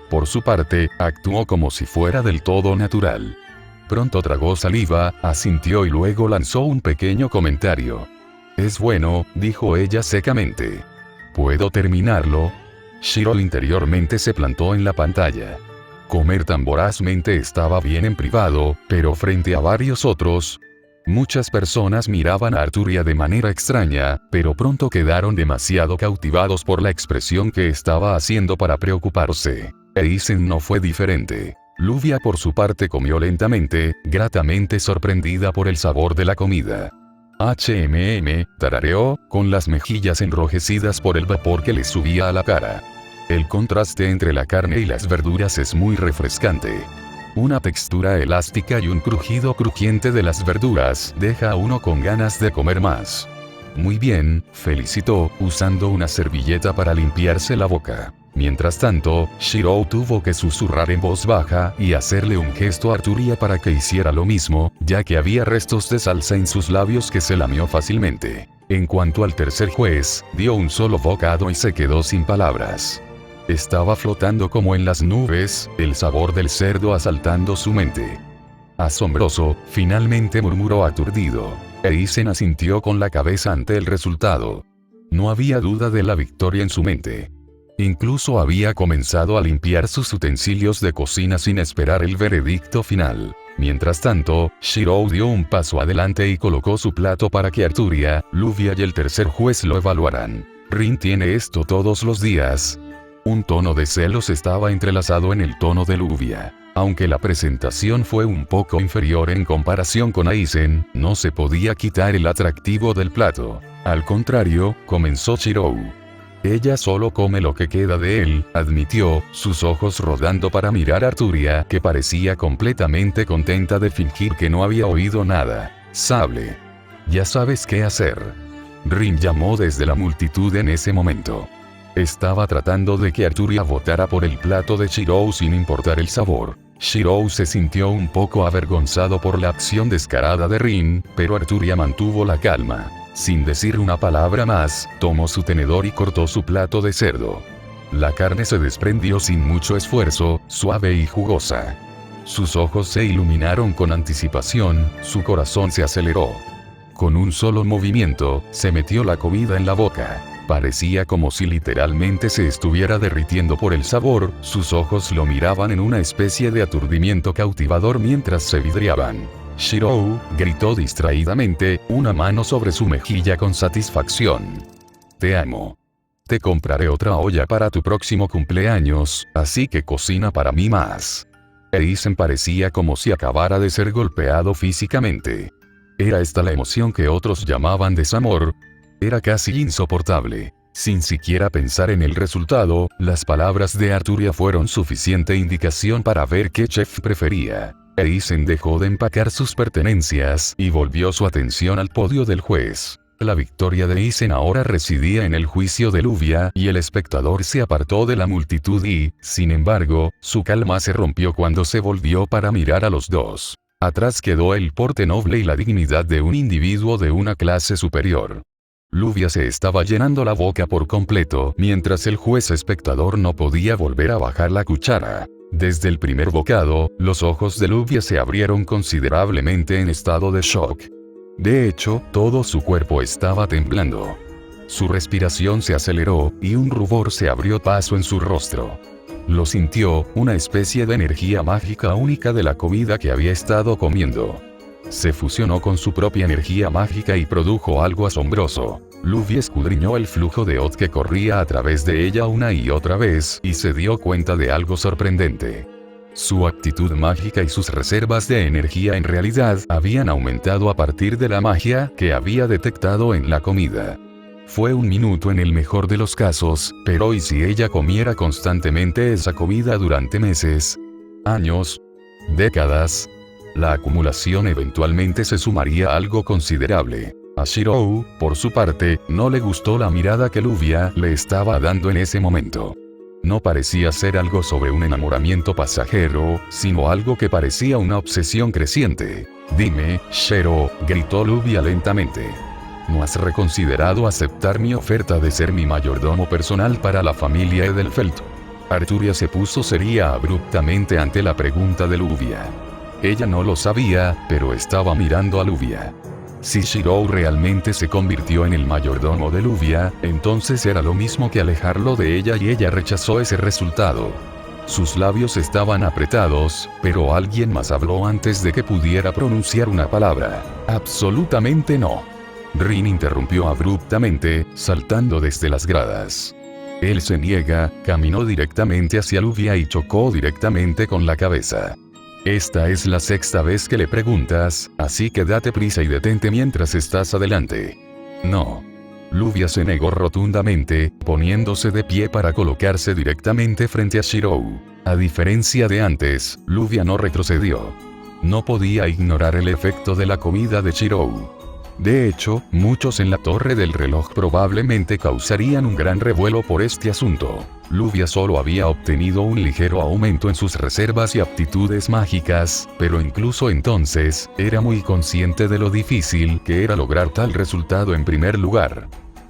Por su parte, actuó como si fuera del todo natural. Pronto tragó saliva, asintió y luego lanzó un pequeño comentario. «Es bueno», dijo ella secamente. «¿Puedo terminarlo?» Shiro interiormente se plantó en la pantalla. Comer tan vorazmente estaba bien en privado, pero frente a varios otros, muchas personas miraban a Arturia de manera extraña, pero pronto quedaron demasiado cautivados por la expresión que estaba haciendo para preocuparse. Eisen no fue diferente. Lluvia por su parte comió lentamente, gratamente sorprendida por el sabor de la comida. Tarareó, con las mejillas enrojecidas por el vapor que le subía a la cara. El contraste entre la carne y las verduras es muy refrescante. Una textura elástica y un crujido crujiente de las verduras deja a uno con ganas de comer más. Muy bien, felicitó, usando una servilleta para limpiarse la boca. Mientras tanto, Shiro tuvo que susurrar en voz baja y hacerle un gesto a Arturia para que hiciera lo mismo, ya que había restos de salsa en sus labios que se lamió fácilmente. En cuanto al tercer juez, dio un solo bocado y se quedó sin palabras. Estaba flotando como en las nubes, el sabor del cerdo asaltando su mente. «Asombroso», finalmente murmuró aturdido. Eisen asintió con la cabeza ante el resultado. No había duda de la victoria en su mente. Incluso había comenzado a limpiar sus utensilios de cocina sin esperar el veredicto final. Mientras tanto, Shiro dio un paso adelante y colocó su plato para que Arturia, Lluvia y el tercer juez lo evaluaran. «Rin tiene esto todos los días». Un tono de celos estaba entrelazado en el tono de Lluvia. Aunque la presentación fue un poco inferior en comparación con Eisen, no se podía quitar el atractivo del plato. Al contrario, comenzó Shiro. «Ella solo come lo que queda de él», admitió, sus ojos rodando para mirar a Arturia, que parecía completamente contenta de fingir que no había oído nada. «Sable. Ya sabes qué hacer». Rin llamó desde la multitud en ese momento. Estaba tratando de que Arturia votara por el plato de Shiro sin importar el sabor. Shiro se sintió un poco avergonzado por la acción descarada de Rin, pero Arturia mantuvo la calma. Sin decir una palabra más, tomó su tenedor y cortó su plato de cerdo. La carne se desprendió sin mucho esfuerzo, suave y jugosa. Sus ojos se iluminaron con anticipación, su corazón se aceleró. Con un solo movimiento, se metió la comida en la boca. Parecía como si literalmente se estuviera derritiendo por el sabor, sus ojos lo miraban en una especie de aturdimiento cautivador mientras se vidriaban. «Shiro», gritó distraídamente, una mano sobre su mejilla con satisfacción. «Te amo. Te compraré otra olla para tu próximo cumpleaños, así que cocina para mí más». Eisen parecía como si acabara de ser golpeado físicamente. Era esta la emoción que otros llamaban desamor. Era casi insoportable. Sin siquiera pensar en el resultado, las palabras de Arturia fueron suficiente indicación para ver qué chef prefería. Eisen dejó de empacar sus pertenencias y volvió su atención al podio del juez. La victoria de Eisen ahora residía en el juicio de Lluvia y el espectador se apartó de la multitud y, sin embargo, su calma se rompió cuando se volvió para mirar a los dos. Atrás quedó el porte noble y la dignidad de un individuo de una clase superior. Lluvia se estaba llenando la boca por completo, mientras el juez espectador no podía volver a bajar la cuchara. Desde el primer bocado, los ojos de Lluvia se abrieron considerablemente en estado de shock. De hecho, todo su cuerpo estaba temblando. Su respiración se aceleró, y un rubor se abrió paso en su rostro. Lo sintió, una especie de energía mágica única de la comida que había estado comiendo. Se fusionó con su propia energía mágica y produjo algo asombroso. Lluvia escudriñó el flujo de Oth que corría a través de ella una y otra vez y se dio cuenta de algo sorprendente. Su actitud mágica y sus reservas de energía en realidad habían aumentado a partir de la magia que había detectado en la comida. Fue un minuto en el mejor de los casos, pero ¿y si ella comiera constantemente esa comida durante meses, años, décadas? La acumulación eventualmente se sumaría a algo considerable. A Shirou, por su parte, no le gustó la mirada que Luvia le estaba dando en ese momento. No parecía ser algo sobre un enamoramiento pasajero, sino algo que parecía una obsesión creciente. Dime, Shiro, gritó Luvia lentamente. ¿No has reconsiderado aceptar mi oferta de ser mi mayordomo personal para la familia Edelfelt? Arturia se puso seria abruptamente ante la pregunta de Luvia. Ella no lo sabía, pero estaba mirando a Luvia. Si Shirou realmente se convirtió en el mayordomo de Luvia, entonces era lo mismo que alejarlo de ella y ella rechazó ese resultado. Sus labios estaban apretados, pero alguien más habló antes de que pudiera pronunciar una palabra. Absolutamente no. Rin interrumpió abruptamente, saltando desde las gradas. Él se niega, caminó directamente hacia Luvia y chocó directamente con la cabeza. Esta es la sexta vez que le preguntas, así que date prisa y detente mientras estás adelante. No. Luvia se negó rotundamente, poniéndose de pie para colocarse directamente frente a Shirou. A diferencia de antes, Luvia no retrocedió. No podía ignorar el efecto de la comida de Shirou. De hecho, muchos en la torre del reloj probablemente causarían un gran revuelo por este asunto. Luvia solo había obtenido un ligero aumento en sus reservas y aptitudes mágicas, pero incluso entonces, era muy consciente de lo difícil que era lograr tal resultado en primer lugar.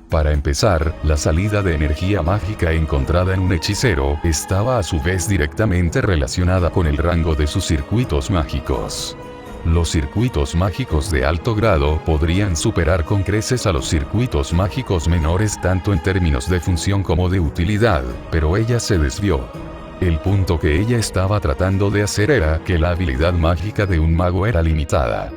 Para empezar, la salida de energía mágica encontrada en un hechicero estaba a su vez directamente relacionada con el rango de sus circuitos mágicos. Los circuitos mágicos de alto grado podrían superar con creces a los circuitos mágicos menores tanto en términos de función como de utilidad, pero ella se desvió. El punto que ella estaba tratando de hacer era que la habilidad mágica de un mago era limitada.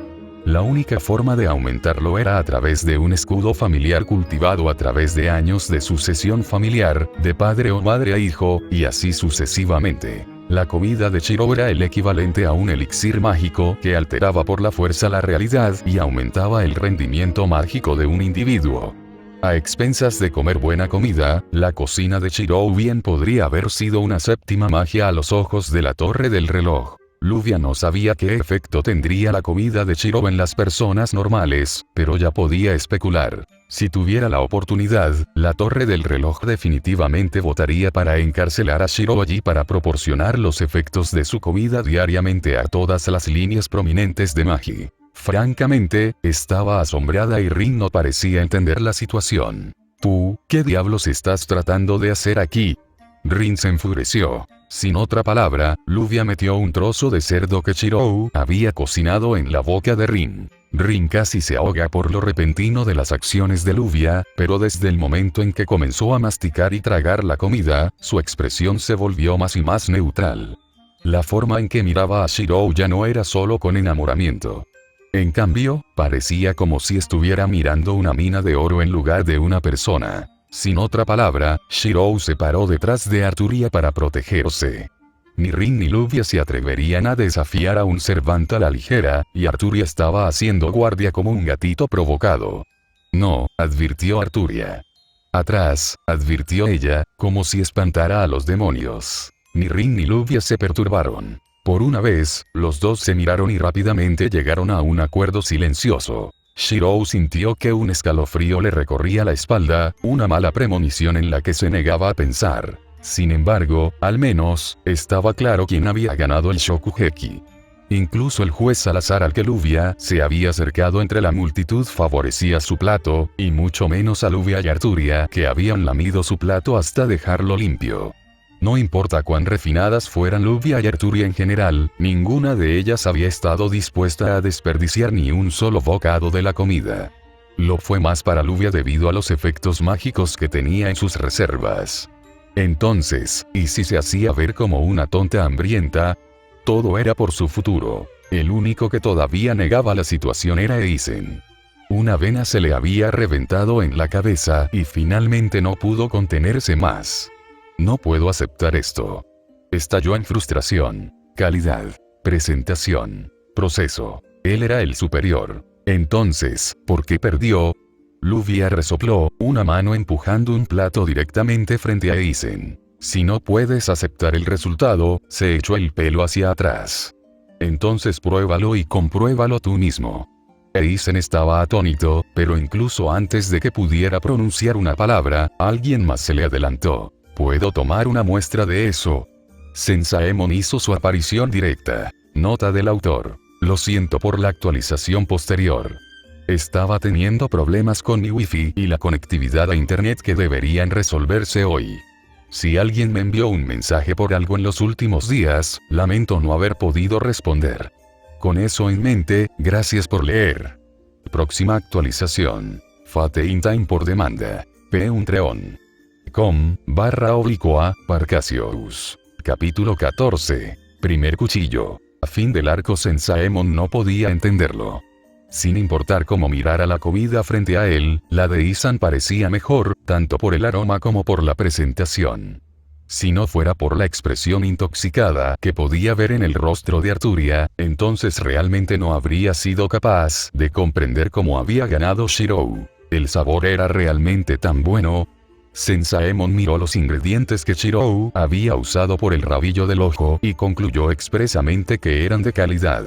La única forma de aumentarlo era a través de un escudo familiar cultivado a través de años de sucesión familiar, de padre o madre a hijo, y así sucesivamente. La comida de Shirou era el equivalente a un elixir mágico que alteraba por la fuerza la realidad y aumentaba el rendimiento mágico de un individuo. A expensas de comer buena comida, la cocina de Shirou bien podría haber sido una séptima magia a los ojos de la torre del reloj. Luvia no sabía qué efecto tendría la comida de Shirou en las personas normales, pero ya podía especular. Si tuviera la oportunidad, la torre del reloj definitivamente votaría para encarcelar a Shirou allí para proporcionar los efectos de su comida diariamente a todas las líneas prominentes de Magi. Francamente, estaba asombrada y Rin no parecía entender la situación. ¿Tú, qué diablos estás tratando de hacer aquí? Rin se enfureció. Sin otra palabra, Luvia metió un trozo de cerdo que Shirou había cocinado en la boca de Rin. Rin casi se ahoga por lo repentino de las acciones de Luvia, pero desde el momento en que comenzó a masticar y tragar la comida, su expresión se volvió más y más neutral. La forma en que miraba a Shirou ya no era solo con enamoramiento. En cambio, parecía como si estuviera mirando una mina de oro en lugar de una persona. Sin otra palabra, Shirou se paró detrás de Arturia para protegerse. Ni Rin ni Luvia se atreverían a desafiar a un Servant a la ligera, y Arturia estaba haciendo guardia como un gatito provocado. No, advirtió Arturia. Atrás, advirtió ella, como si espantara a los demonios. Ni Rin ni Luvia se perturbaron. Por una vez, los dos se miraron y rápidamente llegaron a un acuerdo silencioso. Shirou sintió que un escalofrío le recorría la espalda, una mala premonición en la que se negaba a pensar. Sin embargo, al menos, estaba claro quién había ganado el Shokugeki. Incluso el juez Salazar al que Luvia se había acercado entre la multitud favorecía su plato, y mucho menos a Luvia y Arturia que habían lamido su plato hasta dejarlo limpio. No importa cuán refinadas fueran Luvia y Arturia en general, ninguna de ellas había estado dispuesta a desperdiciar ni un solo bocado de la comida. Lo fue más para Luvia debido a los efectos mágicos que tenía en sus reservas. Entonces, ¿y si se hacía ver como una tonta hambrienta? Todo era por su futuro. El único que todavía negaba la situación era Eisen. Una vena se le había reventado en la cabeza y finalmente no pudo contenerse más. No puedo aceptar esto. Estalló en frustración. Calidad. Presentación. Proceso. Él era el superior. Entonces, ¿por qué perdió? Luvia resopló, una mano empujando un plato directamente frente a Eisen. Si no puedes aceptar el resultado, se echó el pelo hacia atrás. Entonces pruébalo y compruébalo tú mismo. Eisen estaba atónito, pero incluso antes de que pudiera pronunciar una palabra, alguien más se le adelantó. ¿Puedo tomar una muestra de eso? Sensaemon hizo su aparición directa. Nota del autor. Lo siento por la actualización posterior. Estaba teniendo problemas con mi wifi y la conectividad a internet que deberían resolverse hoy. Si alguien me envió un mensaje por algo en los últimos días, lamento no haber podido responder. Con eso en mente, gracias por leer. Próxima actualización. Fate in time por demanda. P1treon. com/Parcasius. Capítulo 14. Primer cuchillo. A fin del arco Sensaemon no podía entenderlo. Sin importar cómo mirara la comida frente a él, la de Isan parecía mejor, tanto por el aroma como por la presentación. Si no fuera por la expresión intoxicada que podía ver en el rostro de Arturia, entonces realmente no habría sido capaz de comprender cómo había ganado Shirou. El sabor era realmente tan bueno. Sensaemon miró los ingredientes que Shirou había usado por el rabillo del ojo y concluyó expresamente que eran de calidad.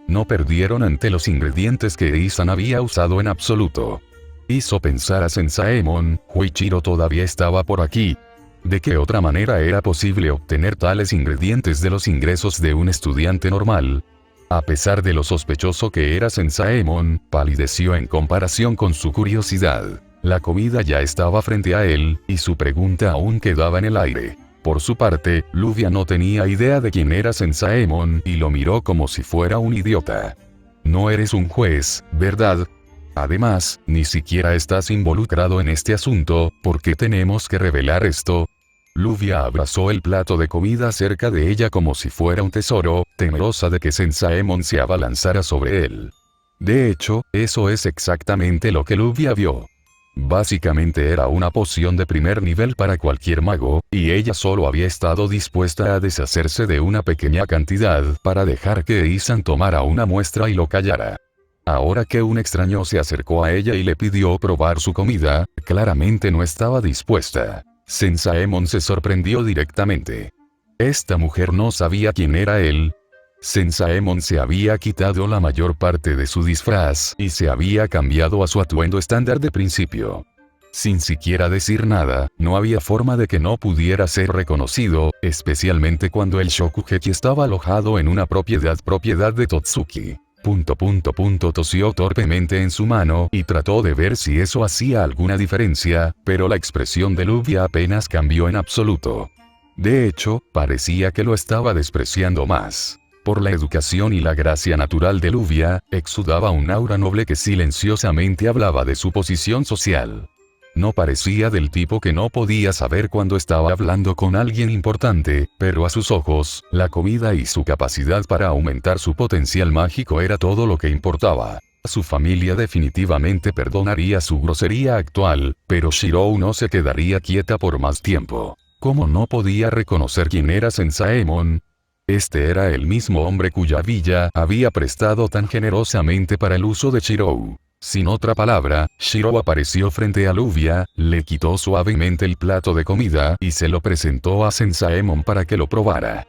No perdieron ante los ingredientes que Isan había usado en absoluto. Hizo pensar a Sensaemon, Huichiro todavía estaba por aquí. ¿De qué otra manera era posible obtener tales ingredientes de los ingresos de un estudiante normal? A pesar de lo sospechoso que era Sensaemon, palideció en comparación con su curiosidad. La comida ya estaba frente a él, y su pregunta aún quedaba en el aire. Por su parte, Luvia no tenía idea de quién era Sensaemon y lo miró como si fuera un idiota. No eres un juez, ¿verdad? Además, ni siquiera estás involucrado en este asunto, ¿por qué tenemos que revelar esto? Luvia abrazó el plato de comida cerca de ella como si fuera un tesoro, temerosa de que Sensaemon se abalanzara sobre él. De hecho, eso es exactamente lo que Luvia vio. Básicamente era una poción de primer nivel para cualquier mago, y ella solo había estado dispuesta a deshacerse de una pequeña cantidad para dejar que Isan tomara una muestra y lo callara. Ahora que un extraño se acercó a ella y le pidió probar su comida, claramente no estaba dispuesta. Sensaemon se sorprendió directamente. Esta mujer no sabía quién era él. Sensaemon se había quitado la mayor parte de su disfraz y se había cambiado a su atuendo estándar de principio. Sin siquiera decir nada, no había forma de que no pudiera ser reconocido, especialmente cuando el Shokugeki estaba alojado en una propiedad de Totsuki. Tosió torpemente en su mano y trató de ver si eso hacía alguna diferencia, pero la expresión de Luvia apenas cambió en absoluto. De hecho, parecía que lo estaba despreciando más. Por la educación y la gracia natural de Luvia, exudaba un aura noble que silenciosamente hablaba de su posición social. No parecía del tipo que no podía saber cuando estaba hablando con alguien importante, pero a sus ojos, la comida y su capacidad para aumentar su potencial mágico era todo lo que importaba. Su familia definitivamente perdonaría su grosería actual, pero Shirou no se quedaría quieta por más tiempo. ¿Cómo no podía reconocer quién era Sensaemon? Este era el mismo hombre cuya villa había prestado tan generosamente para el uso de Shirou. Sin otra palabra, Shirou apareció frente a Luvia, le quitó suavemente el plato de comida y se lo presentó a Sensaemon para que lo probara.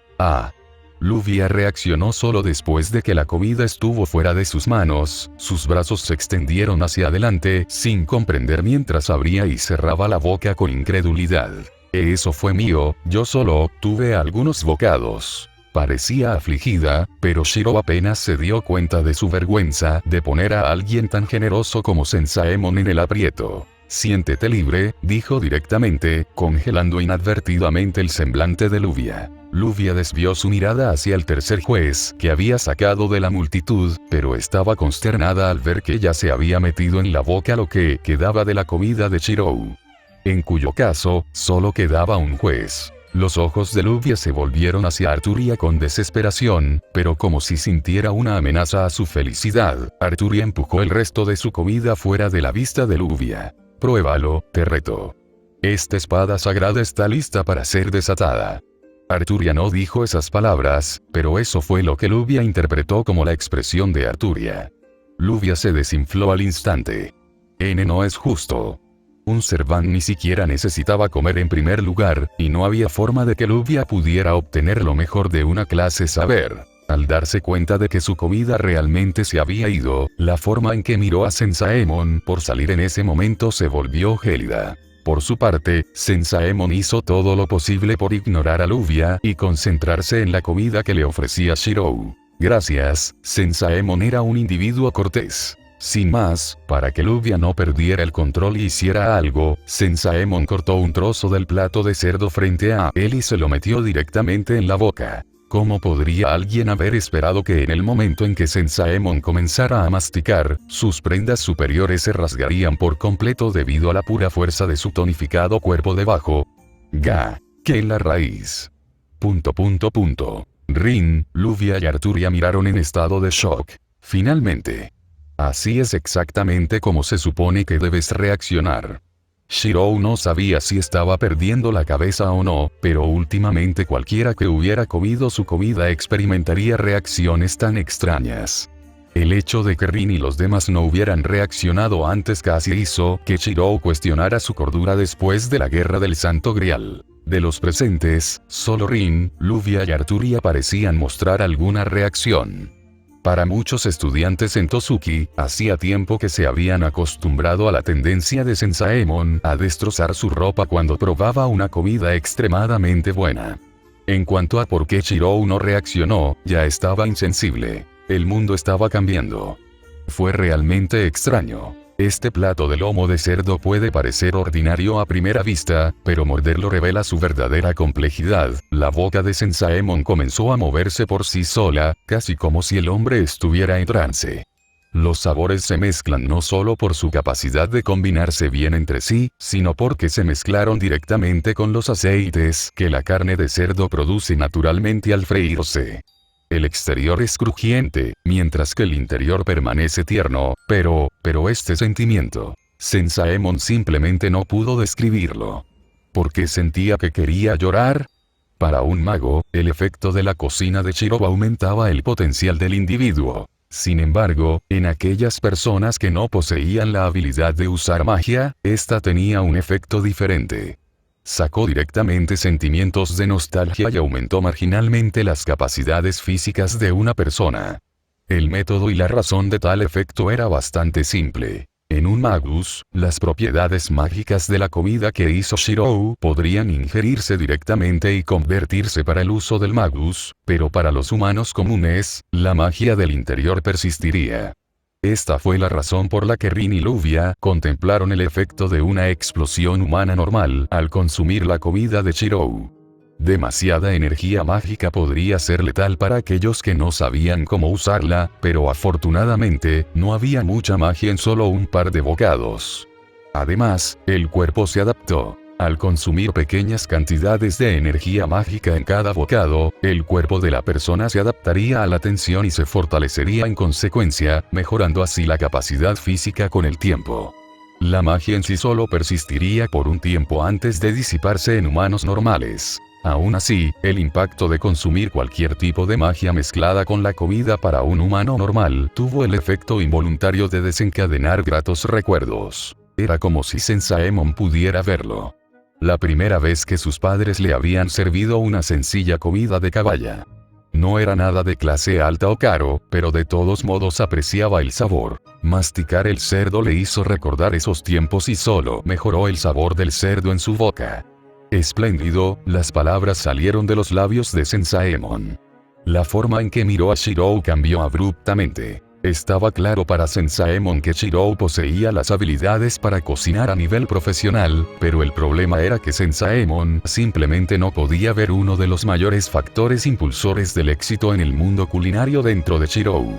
Luvia reaccionó solo después de que la comida estuvo fuera de sus manos, sus brazos se extendieron hacia adelante, sin comprender mientras abría y cerraba la boca con incredulidad. Eso fue mío, yo solo obtuve algunos bocados. Parecía afligida, pero Shirou apenas se dio cuenta de su vergüenza de poner a alguien tan generoso como Sensaemon en el aprieto. Siéntete libre, dijo directamente, congelando inadvertidamente el semblante de Luvia. Luvia desvió su mirada hacia el tercer juez que había sacado de la multitud, pero estaba consternada al ver que ya se había metido en la boca lo que quedaba de la comida de Shirou. En cuyo caso, solo quedaba un juez. Los ojos de Luvia se volvieron hacia Arturia con desesperación, pero como si sintiera una amenaza a su felicidad, Arturia empujó el resto de su comida fuera de la vista de Luvia. Pruébalo, te reto. Esta espada sagrada está lista para ser desatada. Arturia no dijo esas palabras, pero eso fue lo que Luvia interpretó como la expresión de Arturia. Luvia se desinfló al instante. No es justo. Un Servant ni siquiera necesitaba comer en primer lugar, y no había forma de que Luvia pudiera obtener lo mejor de una clase saber. Al darse cuenta de que su comida realmente se había ido, la forma en que miró a Sensaemon por salir en ese momento se volvió gélida. Por su parte, Sensaemon hizo todo lo posible por ignorar a Luvia y concentrarse en la comida que le ofrecía Shirou. Gracias, Sensaemon era un individuo cortés. Sin más, para que Luvia no perdiera el control y hiciera algo, Sensaemon cortó un trozo del plato de cerdo frente a él y se lo metió directamente en la boca. ¿Cómo podría alguien haber esperado que en el momento en que Sensaemon comenzara a masticar, sus prendas superiores se rasgarían por completo debido a la pura fuerza de su tonificado cuerpo debajo? Que la raíz. Rin, Luvia y Arturia miraron en estado de shock. Finalmente. Así es exactamente como se supone que debes reaccionar. Shirou no sabía si estaba perdiendo la cabeza o no, pero últimamente cualquiera que hubiera comido su comida experimentaría reacciones tan extrañas. El hecho de que Rin y los demás no hubieran reaccionado antes casi hizo que Shirou cuestionara su cordura después de la guerra del Santo Grial. De los presentes, solo Rin, Luvia y Arturia parecían mostrar alguna reacción. Para muchos estudiantes en Tozuki, hacía tiempo que se habían acostumbrado a la tendencia de Sensaemon a destrozar su ropa cuando probaba una comida extremadamente buena. En cuanto a por qué Shirou no reaccionó, ya estaba insensible. El mundo estaba cambiando. Fue realmente extraño. Este plato de lomo de cerdo puede parecer ordinario a primera vista, pero morderlo revela su verdadera complejidad. La boca de Sensaemon comenzó a moverse por sí sola, casi como si el hombre estuviera en trance. Los sabores se mezclan no solo por su capacidad de combinarse bien entre sí, sino porque se mezclaron directamente con los aceites que la carne de cerdo produce naturalmente al freírse. El exterior es crujiente, mientras que el interior permanece tierno, pero este sentimiento, Sensaemon simplemente no pudo describirlo. ¿Por qué sentía que quería llorar? Para un mago, el efecto de la cocina de Shirou aumentaba el potencial del individuo. Sin embargo, en aquellas personas que no poseían la habilidad de usar magia, esta tenía un efecto diferente. Sacó directamente sentimientos de nostalgia y aumentó marginalmente las capacidades físicas de una persona. El método y la razón de tal efecto era bastante simple. En un magus, las propiedades mágicas de la comida que hizo Shirou podrían ingerirse directamente y convertirse para el uso del magus, pero para los humanos comunes, la magia del interior persistiría. Esta fue la razón por la que Rin y Luvia contemplaron el efecto de una explosión humana normal al consumir la comida de Shirou. Demasiada energía mágica podría ser letal para aquellos que no sabían cómo usarla, pero afortunadamente, no había mucha magia en solo un par de bocados. Además, el cuerpo se adaptó. Al consumir pequeñas cantidades de energía mágica en cada bocado, el cuerpo de la persona se adaptaría a la tensión y se fortalecería en consecuencia, mejorando así la capacidad física con el tiempo. La magia en sí solo persistiría por un tiempo antes de disiparse en humanos normales. Aún así, el impacto de consumir cualquier tipo de magia mezclada con la comida para un humano normal tuvo el efecto involuntario de desencadenar gratos recuerdos. Era como si Sensaemon pudiera verlo. La primera vez que sus padres le habían servido una sencilla comida de caballa. No era nada de clase alta o caro, pero de todos modos apreciaba el sabor. Masticar el cerdo le hizo recordar esos tiempos y solo mejoró el sabor del cerdo en su boca. Espléndido, las palabras salieron de los labios de Sensaemon. La forma en que miró a Shirou cambió abruptamente. Estaba claro para Sensaemon que Shirou poseía las habilidades para cocinar a nivel profesional, pero el problema era que Sensaemon simplemente no podía ver uno de los mayores factores impulsores del éxito en el mundo culinario dentro de Shirou.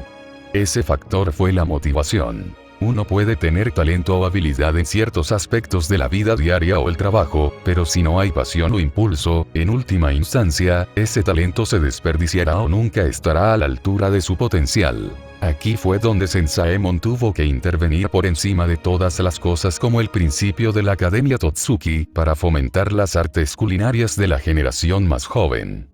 Ese factor fue la motivación. Uno puede tener talento o habilidad en ciertos aspectos de la vida diaria o el trabajo, pero si no hay pasión o impulso, en última instancia, ese talento se desperdiciará o nunca estará a la altura de su potencial. Aquí fue donde Sensaemon tuvo que intervenir por encima de todas las cosas como el principio de la Academia Totsuki, para fomentar las artes culinarias de la generación más joven.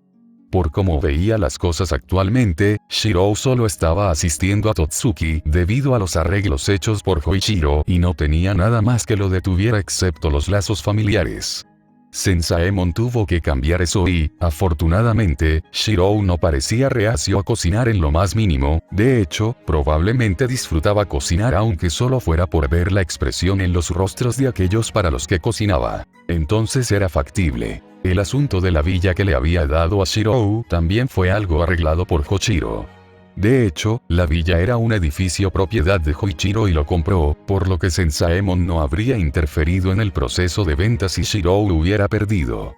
Por cómo veía las cosas actualmente, Shirou solo estaba asistiendo a Totsuki debido a los arreglos hechos por Hoichiro y no tenía nada más que lo detuviera excepto los lazos familiares. Sensaemon tuvo que cambiar eso y, afortunadamente, Shirou no parecía reacio a cocinar en lo más mínimo. De hecho, probablemente disfrutaba cocinar aunque solo fuera por ver la expresión en los rostros de aquellos para los que cocinaba. Entonces era factible. El asunto de la villa que le había dado a Shirou también fue algo arreglado por Hoichiro. De hecho, la villa era un edificio propiedad de Hoichiro y lo compró, por lo que Sensaemon no habría interferido en el proceso de venta si Shirou hubiera perdido.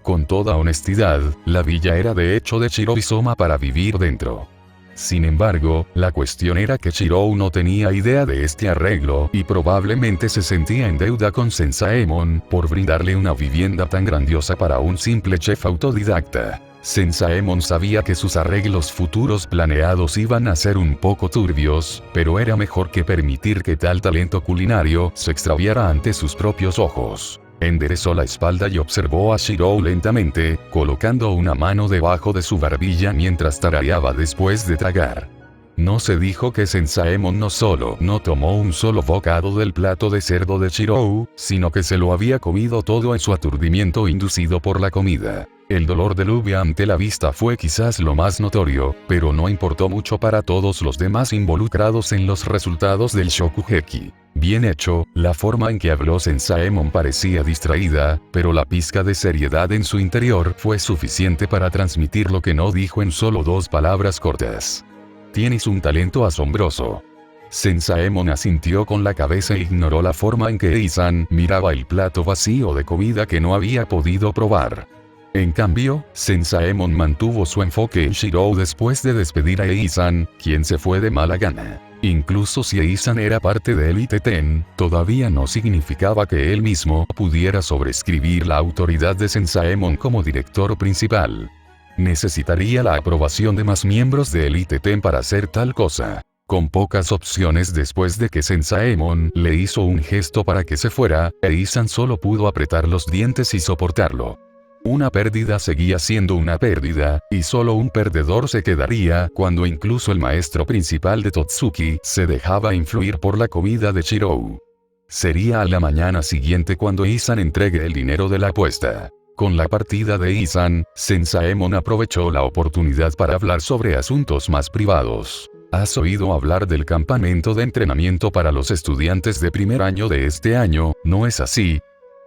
Con toda honestidad, la villa era de hecho de Shirou y Soma para vivir dentro. Sin embargo, la cuestión era que Shirou no tenía idea de este arreglo y probablemente se sentía en deuda con Sensaemon por brindarle una vivienda tan grandiosa para un simple chef autodidacta. Sensaemon sabía que sus arreglos futuros planeados iban a ser un poco turbios, pero era mejor que permitir que tal talento culinario se extraviara ante sus propios ojos. Enderezó la espalda y observó a Shirou lentamente, colocando una mano debajo de su barbilla mientras tarareaba después de tragar. No se dijo que Sensaemon no solo no tomó un solo bocado del plato de cerdo de Shirou, sino que se lo había comido todo en su aturdimiento inducido por la comida. El dolor de lluvia ante la vista fue quizás lo más notorio, pero no importó mucho para todos los demás involucrados en los resultados del Shokugeki. Bien hecho, la forma en que habló Sensaemon parecía distraída, pero la pizca de seriedad en su interior fue suficiente para transmitir lo que no dijo en solo 2 palabras cortas. Tienes un talento asombroso. Sensaemon asintió con la cabeza e ignoró la forma en que Ei-san miraba el plato vacío de comida que no había podido probar. En cambio, Sensaemon mantuvo su enfoque en Shirou después de despedir a Ei-san, quien se fue de mala gana. Incluso si Ei-san era parte de Elite Ten, todavía no significaba que él mismo pudiera sobreescribir la autoridad de Sensaemon como director principal. Necesitaría la aprobación de más miembros de Elite Ten para hacer tal cosa. Con pocas opciones después de que Sensaemon le hizo un gesto para que se fuera, Ei-san solo pudo apretar los dientes y soportarlo. Una pérdida seguía siendo una pérdida, y solo un perdedor se quedaría cuando incluso el maestro principal de Totsuki se dejaba influir por la comida de Shirou. Sería a la mañana siguiente cuando Ei-san entregue el dinero de la apuesta. Con la partida de Ei-san, Sensaemon aprovechó la oportunidad para hablar sobre asuntos más privados. ¿Has oído hablar del campamento de entrenamiento para los estudiantes de primer año de este año, no es así?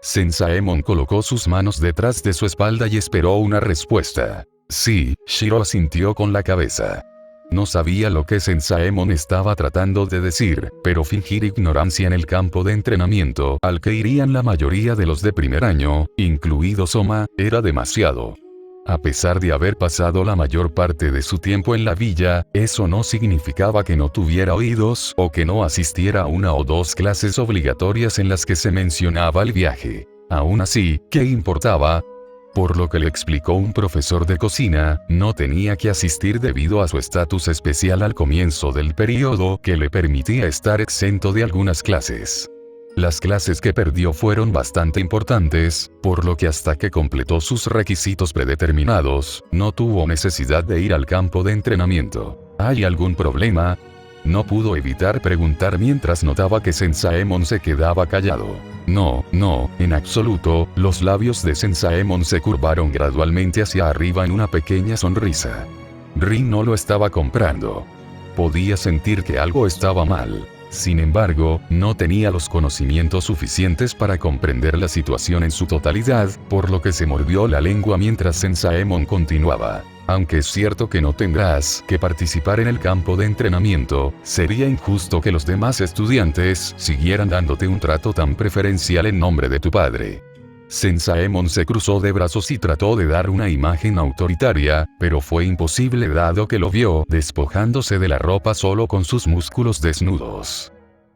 Sensaemon colocó sus manos detrás de su espalda y esperó una respuesta. Sí, Shiro asintió con la cabeza. No sabía lo que Sensaemon estaba tratando de decir, pero fingir ignorancia en el campo de entrenamiento al que irían la mayoría de los de primer año, incluido Soma, era demasiado. A pesar de haber pasado la mayor parte de su tiempo en la villa, eso no significaba que no tuviera oídos o que no asistiera a 1 o 2 clases obligatorias en las que se mencionaba el viaje. Aún así, ¿qué importaba? Por lo que le explicó un profesor de cocina, no tenía que asistir debido a su estatus especial al comienzo del periodo que le permitía estar exento de algunas clases. Las clases que perdió fueron bastante importantes, por lo que hasta que completó sus requisitos predeterminados, no tuvo necesidad de ir al campo de entrenamiento. ¿Hay algún problema? No pudo evitar preguntar mientras notaba que Sensaemon se quedaba callado. No, en absoluto. Los labios de Sensaemon se curvaron gradualmente hacia arriba en una pequeña sonrisa. Rin no lo estaba comprando. Podía sentir que algo estaba mal. Sin embargo, no tenía los conocimientos suficientes para comprender la situación en su totalidad, por lo que se mordió la lengua mientras Sensaemon continuaba. Aunque es cierto que no tendrás que participar en el campo de entrenamiento, sería injusto que los demás estudiantes siguieran dándote un trato tan preferencial en nombre de tu padre. Sensaemon se cruzó de brazos y trató de dar una imagen autoritaria, pero fue imposible dado que lo vio despojándose de la ropa solo con sus músculos desnudos.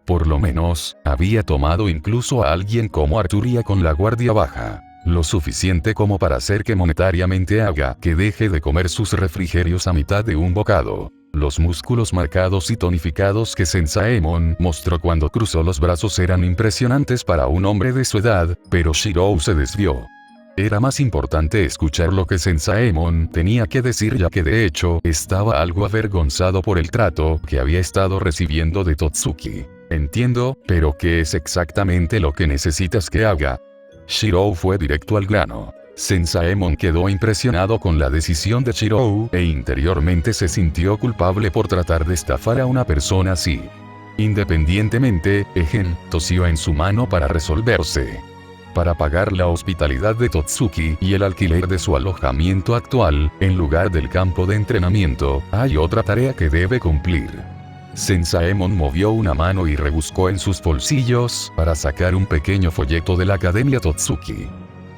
Por lo menos, había tomado incluso a alguien como Arturia con la guardia baja. Lo suficiente como para hacer que monetariamente haga que deje de comer sus refrigerios a mitad de un bocado. Los músculos marcados y tonificados que Sensaemon mostró cuando cruzó los brazos eran impresionantes para un hombre de su edad, pero Shirou se desvió. Era más importante escuchar lo que Sensaemon tenía que decir, ya que de hecho estaba algo avergonzado por el trato que había estado recibiendo de Totsuki. Entiendo, pero ¿qué es exactamente lo que necesitas que haga? Shirou fue directo al grano. Sensaemon quedó impresionado con la decisión de Shirou, e interiormente se sintió culpable por tratar de estafar a una persona así. Independientemente, Egen tosió en su mano para resolverse. Para pagar la hospitalidad de Totsuki y el alquiler de su alojamiento actual, en lugar del campo de entrenamiento, hay otra tarea que debe cumplir. Sensaemon movió una mano y rebuscó en sus bolsillos para sacar un pequeño folleto de la Academia Totsuki.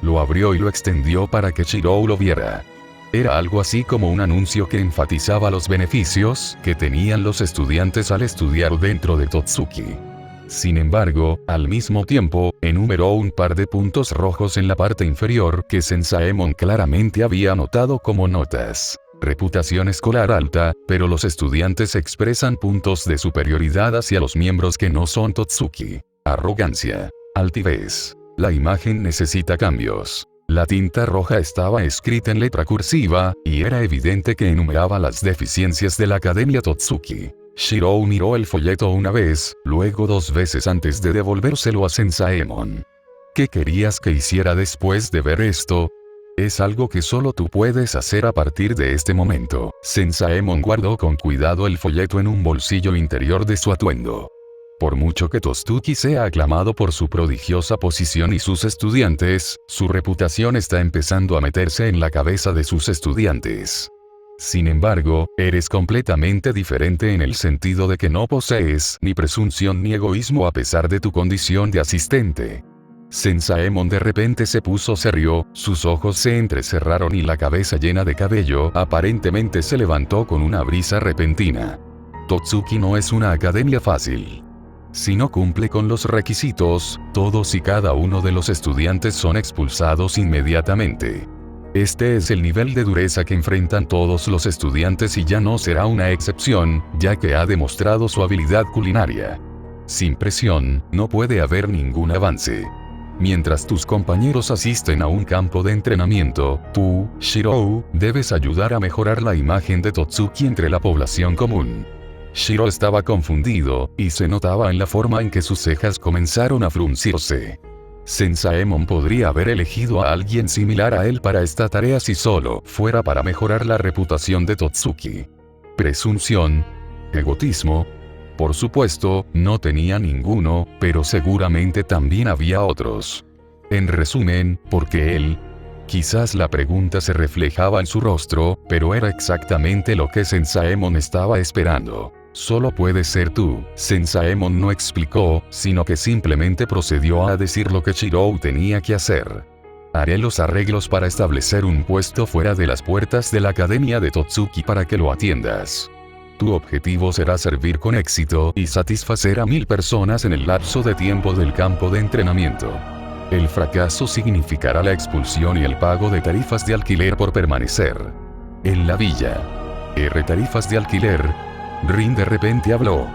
Lo abrió y lo extendió para que Shirou lo viera. Era algo así como un anuncio que enfatizaba los beneficios que tenían los estudiantes al estudiar dentro de Totsuki. Sin embargo, al mismo tiempo, enumeró un par de puntos rojos en la parte inferior que Sensaemon claramente había anotado como notas. Reputación escolar alta, pero los estudiantes expresan puntos de superioridad hacia los miembros que no son Totsuki. Arrogancia. Altivez. La imagen necesita cambios. La tinta roja estaba escrita en letra cursiva, y era evidente que enumeraba las deficiencias de la Academia Totsuki. Shirou miró el folleto una vez, luego 2 veces antes de devolvérselo a Sensaemon. ¿Qué querías que hiciera después de ver esto? Es algo que solo tú puedes hacer a partir de este momento. Sensaemon guardó con cuidado el folleto en un bolsillo interior de su atuendo. Por mucho que Totsuki sea aclamado por su prodigiosa posición y sus estudiantes, su reputación está empezando a meterse en la cabeza de sus estudiantes. Sin embargo, eres completamente diferente en el sentido de que no posees ni presunción ni egoísmo a pesar de tu condición de asistente. Sensaemon de repente se puso serio, sus ojos se entrecerraron y la cabeza llena de cabello aparentemente se levantó con una brisa repentina. Totsuki no es una academia fácil. Si no cumple con los requisitos, todos y cada uno de los estudiantes son expulsados inmediatamente. Este es el nivel de dureza que enfrentan todos los estudiantes y ya no será una excepción, ya que ha demostrado su habilidad culinaria. Sin presión, no puede haber ningún avance. Mientras tus compañeros asisten a un campo de entrenamiento, tú, Shirou, debes ayudar a mejorar la imagen de Totsuki entre la población común. Shirou estaba confundido, y se notaba en la forma en que sus cejas comenzaron a fruncirse. Sensaemon podría haber elegido a alguien similar a él para esta tarea si solo fuera para mejorar la reputación de Totsuki. Presunción. Egoísmo. Por supuesto, no tenía ninguno, pero seguramente también había otros. En resumen, ¿por qué él? Quizás la pregunta se reflejaba en su rostro, pero era exactamente lo que Sensaemon estaba esperando. Solo puede ser tú. Sensaemon no explicó, sino que simplemente procedió a decir lo que Shirou tenía que hacer. Haré los arreglos para establecer un puesto fuera de las puertas de la Academia de Totsuki para que lo atiendas. Tu objetivo será servir con éxito y satisfacer a 1000 personas en el lapso de tiempo del campo de entrenamiento. El fracaso significará la expulsión y el pago de tarifas de alquiler por permanecer en la villa. Tarifas de alquiler. Rin de repente habló.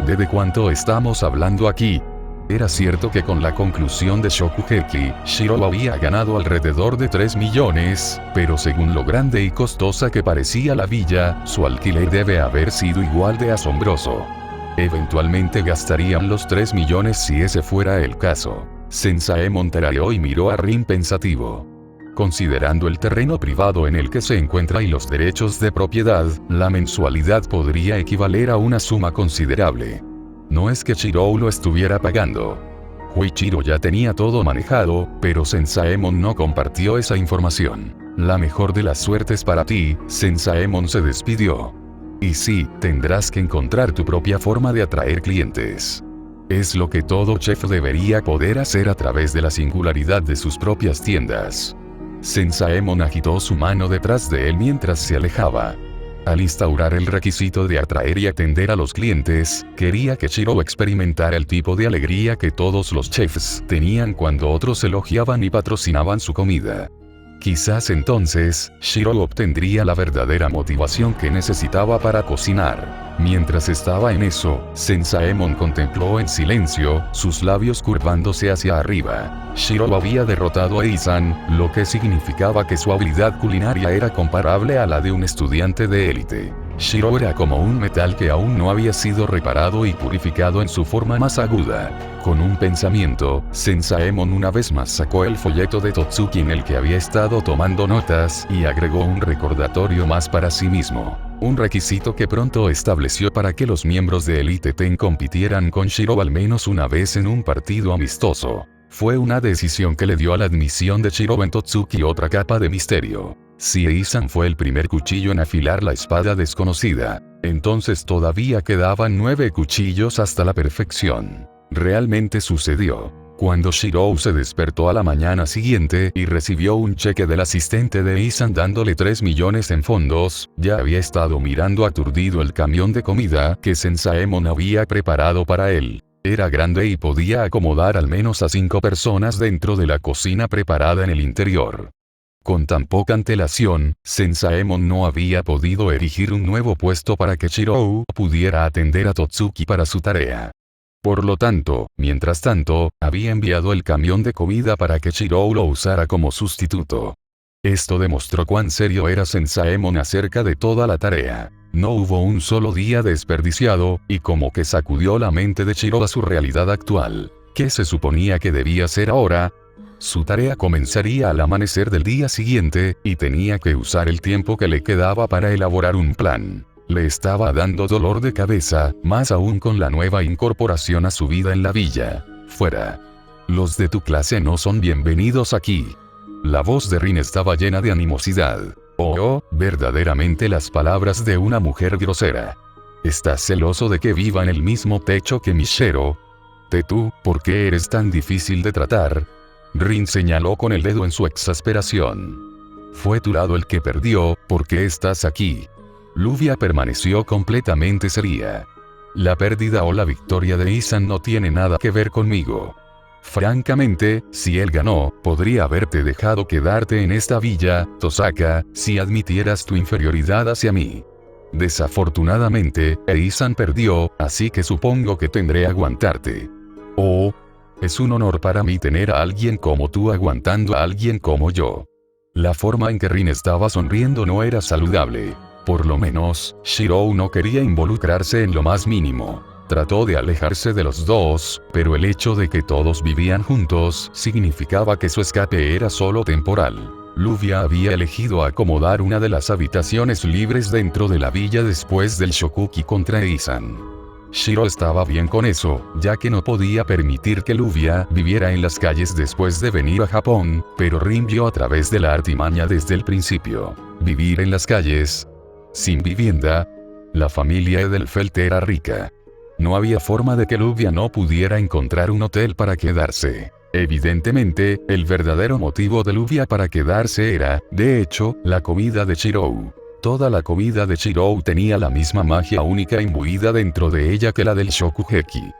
¿De cuánto estamos hablando aquí? Era cierto que con la conclusión de Shokugeki, Shirou había ganado alrededor de 3 millones, pero según lo grande y costosa que parecía la villa, su alquiler debe haber sido igual de asombroso. Eventualmente gastarían los 3 millones si ese fuera el caso. Sensaemon tarareó y miró a Rin pensativo. Considerando el terreno privado en el que se encuentra y los derechos de propiedad, la mensualidad podría equivaler a una suma considerable. No es que Shirou lo estuviera pagando. Huichiro ya tenía todo manejado, pero Sensaemon no compartió esa información. La mejor de las suertes para ti, Sensaemon se despidió. Y sí, tendrás que encontrar tu propia forma de atraer clientes. Es lo que todo chef debería poder hacer a través de la singularidad de sus propias tiendas. Sensaemon agitó su mano detrás de él mientras se alejaba. Al instaurar el requisito de atraer y atender a los clientes, quería que Shirou experimentara el tipo de alegría que todos los chefs tenían cuando otros elogiaban y patrocinaban su comida. Quizás entonces, Shirou obtendría la verdadera motivación que necesitaba para cocinar. Mientras estaba en eso, Sensaemon contempló en silencio, sus labios curvándose hacia arriba. Shirou había derrotado a Izan, lo que significaba que su habilidad culinaria era comparable a la de un estudiante de élite. Shiro era como un metal que aún no había sido reparado y purificado en su forma más aguda. Con un pensamiento, Sensaemon una vez más sacó el folleto de Totsuki en el que había estado tomando notas y agregó un recordatorio más para sí mismo. Un requisito que pronto estableció para que los miembros de Elite Ten compitieran con Shiro al menos una vez en un partido amistoso. Fue una decisión que le dio a la admisión de Shiro en Totsuki otra capa de misterio. Si Eizan fue el primer cuchillo en afilar la espada desconocida, entonces todavía quedaban 9 cuchillos hasta la perfección. Realmente sucedió. Cuando Shirou se despertó a la mañana siguiente y recibió un cheque del asistente de Eizan dándole 3 millones en fondos, ya había estado mirando aturdido el camión de comida que Sensaemon había preparado para él. Era grande y podía acomodar al menos a 5 personas dentro de la cocina preparada en el interior. Con tan poca antelación, Sensaemon no había podido erigir un nuevo puesto para que Shirou pudiera atender a Totsuki para su tarea. Por lo tanto, mientras tanto, había enviado el camión de comida para que Shirou lo usara como sustituto. Esto demostró cuán serio era Sensaemon acerca de toda la tarea. No hubo un solo día desperdiciado, y como que sacudió la mente de Shirou a su realidad actual. ¿Qué se suponía que debía hacer ahora? Su tarea comenzaría al amanecer del día siguiente, y tenía que usar el tiempo que le quedaba para elaborar un plan. Le estaba dando dolor de cabeza, más aún con la nueva incorporación a su vida en la villa. Fuera. Los de tu clase no son bienvenidos aquí. La voz de Rin estaba llena de animosidad. Oh, verdaderamente las palabras de una mujer grosera. ¿Estás celoso de que viva en el mismo techo que Mishero? Tú, ¿por qué eres tan difícil de tratar? Rin señaló con el dedo en su exasperación. Fue tu lado el que perdió, ¿por qué estás aquí? Luvia permaneció completamente seria. La pérdida o la victoria de Eizan no tiene nada que ver conmigo. Francamente, si él ganó, podría haberte dejado quedarte en esta villa, Tosaka, si admitieras tu inferioridad hacia mí. Desafortunadamente, Eizan perdió, así que supongo que tendré que aguantarte. Oh, es un honor para mí tener a alguien como tú aguantando a alguien como yo. La forma en que Rin estaba sonriendo no era saludable. Por lo menos, Shirou no quería involucrarse en lo más mínimo. Trató de alejarse de los dos, pero el hecho de que todos vivían juntos significaba que su escape era solo temporal. Luvia había elegido acomodar una de las habitaciones libres dentro de la villa después del Shokuki contra Eizan. Shiro estaba bien con eso, ya que no podía permitir que Luvia viviera en las calles después de venir a Japón, pero Rin vio a través de la artimaña desde el principio. Vivir en las calles, sin vivienda. La familia Edelfelt era rica. No había forma de que Luvia no pudiera encontrar un hotel para quedarse. Evidentemente, el verdadero motivo de Luvia para quedarse era, de hecho, la comida de Shirou. Toda la comida de Shirou tenía la misma magia única imbuida dentro de ella que la del Shokugeki.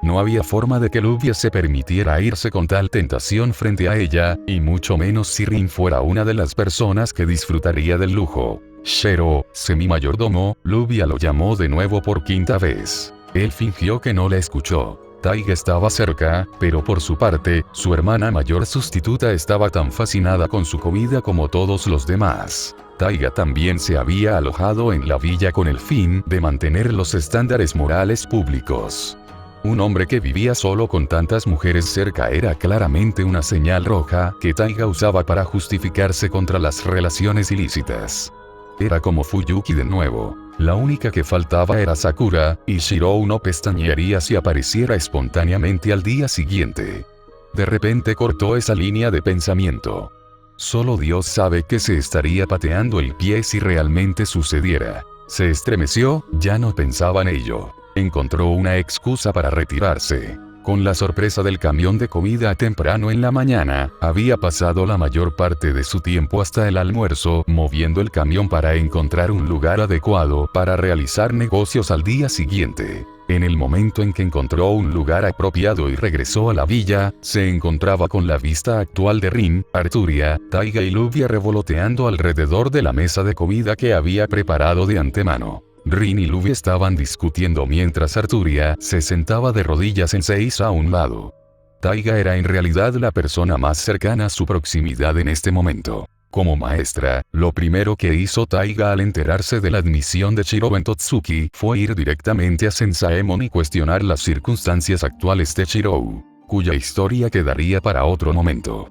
No había forma de que Luvia se permitiera irse con tal tentación frente a ella, y mucho menos si Rin fuera una de las personas que disfrutaría del lujo. Shero, semi-mayordomo, Luvia lo llamó de nuevo por 5ª vez. Él fingió que no le escuchó. Taiga estaba cerca, pero por su parte, su hermana mayor sustituta estaba tan fascinada con su comida como todos los demás. Taiga también se había alojado en la villa con el fin de mantener los estándares morales públicos. Un hombre que vivía solo con tantas mujeres cerca era claramente una señal roja que Taiga usaba para justificarse contra las relaciones ilícitas. Era como Fuyuki de nuevo. La única que faltaba era Sakura, y Shirou no pestañearía si apareciera espontáneamente al día siguiente. De repente cortó esa línea de pensamiento. Solo Dios sabe que se estaría pateando el pie si realmente sucediera. Se estremeció, ya no pensaba en ello. Encontró una excusa para retirarse. Con la sorpresa del camión de comida temprano en la mañana, había pasado la mayor parte de su tiempo hasta el almuerzo moviendo el camión para encontrar un lugar adecuado para realizar negocios al día siguiente. En el momento en que encontró un lugar apropiado y regresó a la villa, se encontraba con la vista actual de Rin, Arturia, Taiga y Luvia revoloteando alrededor de la mesa de comida que había preparado de antemano. Rin y Luvia estaban discutiendo mientras Arturia se sentaba de rodillas en seis a un lado. Taiga era en realidad la persona más cercana a su proximidad en este momento. Como maestra, lo primero que hizo Taiga al enterarse de la admisión de Shiro en Totsuki fue ir directamente a Sensaemon y cuestionar las circunstancias actuales de Shiro, cuya historia quedaría para otro momento.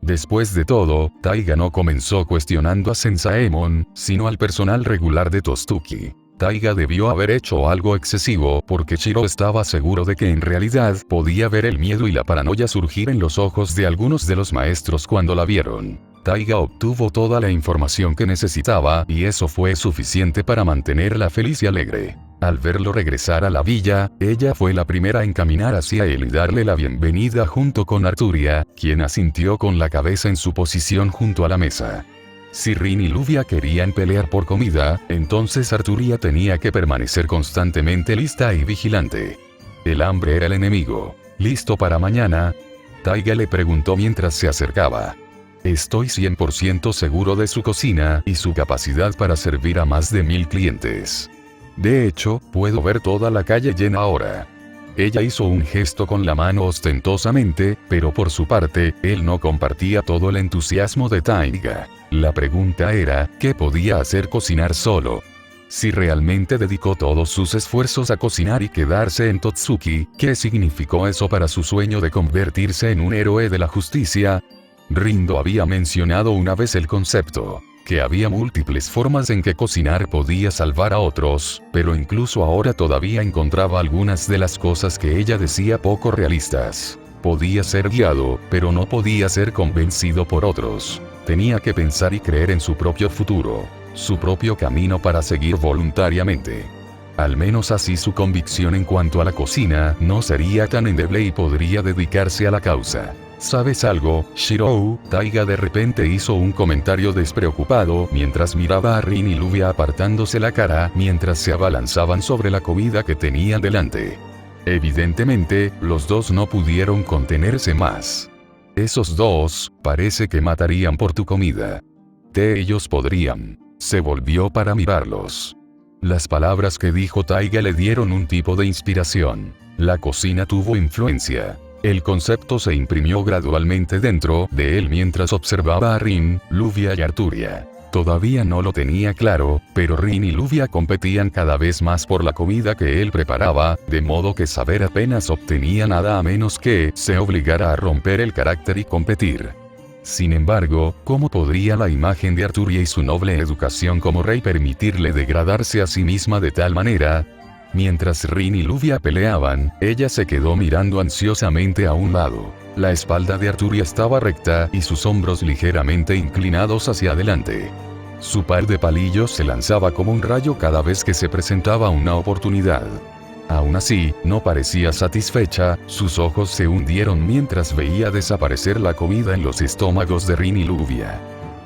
Después de todo, Taiga no comenzó cuestionando a Sensaemon, sino al personal regular de Totsuki. Taiga debió haber hecho algo excesivo porque Shiro estaba seguro de que en realidad podía ver el miedo y la paranoia surgir en los ojos de algunos de los maestros cuando la vieron. Taiga obtuvo toda la información que necesitaba y eso fue suficiente para mantenerla feliz y alegre. Al verlo regresar a la villa, ella fue la primera en caminar hacia él y darle la bienvenida junto con Arturia, quien asintió con la cabeza en su posición junto a la mesa. Si Rin y Luvia querían pelear por comida, entonces Arturia tenía que permanecer constantemente lista y vigilante. El hambre era el enemigo. ¿Listo para mañana? Taiga le preguntó mientras se acercaba. Estoy 100% seguro de su cocina y su capacidad para servir a más de 1000 clientes. De hecho, puedo ver toda la calle llena ahora. Ella hizo un gesto con la mano ostentosamente, pero por su parte, él no compartía todo el entusiasmo de Taiga. La pregunta era, ¿qué podía hacer cocinar solo? Si realmente dedicó todos sus esfuerzos a cocinar y quedarse en Totsuki, ¿qué significó eso para su sueño de convertirse en un héroe de la justicia? Rindo había mencionado una vez el concepto, que había múltiples formas en que cocinar podía salvar a otros, pero incluso ahora todavía encontraba algunas de las cosas que ella decía poco realistas. Podía ser guiado, pero no podía ser convencido por otros. Tenía que pensar y creer en su propio futuro, su propio camino para seguir voluntariamente. Al menos así su convicción en cuanto a la cocina no sería tan endeble y podría dedicarse a la causa. ¿Sabes algo, Shiro? Taiga de repente hizo un comentario despreocupado mientras miraba a Rin y Luvia apartándose la cara mientras se abalanzaban sobre la comida que tenían delante. Evidentemente, los dos no pudieron contenerse más. Esos dos, parece que matarían por tu comida. Ellos podrían. Se volvió para mirarlos. Las palabras que dijo Taiga le dieron un tipo de inspiración. La cocina tuvo influencia. El concepto se imprimió gradualmente dentro de él mientras observaba a Rin, Luvia y Arturia. Todavía no lo tenía claro, pero Rin y Luvia competían cada vez más por la comida que él preparaba, de modo que saber apenas obtenía nada a menos que se obligara a romper el carácter y competir. Sin embargo, ¿cómo podría la imagen de Arturia y su noble educación como rey permitirle degradarse a sí misma de tal manera? Mientras Rin y Luvia peleaban, ella se quedó mirando ansiosamente a un lado. La espalda de Arturia estaba recta y sus hombros ligeramente inclinados hacia adelante. Su par de palillos se lanzaba como un rayo cada vez que se presentaba una oportunidad. Aún así, no parecía satisfecha, sus ojos se hundieron mientras veía desaparecer la comida en los estómagos de Rin y Luvia.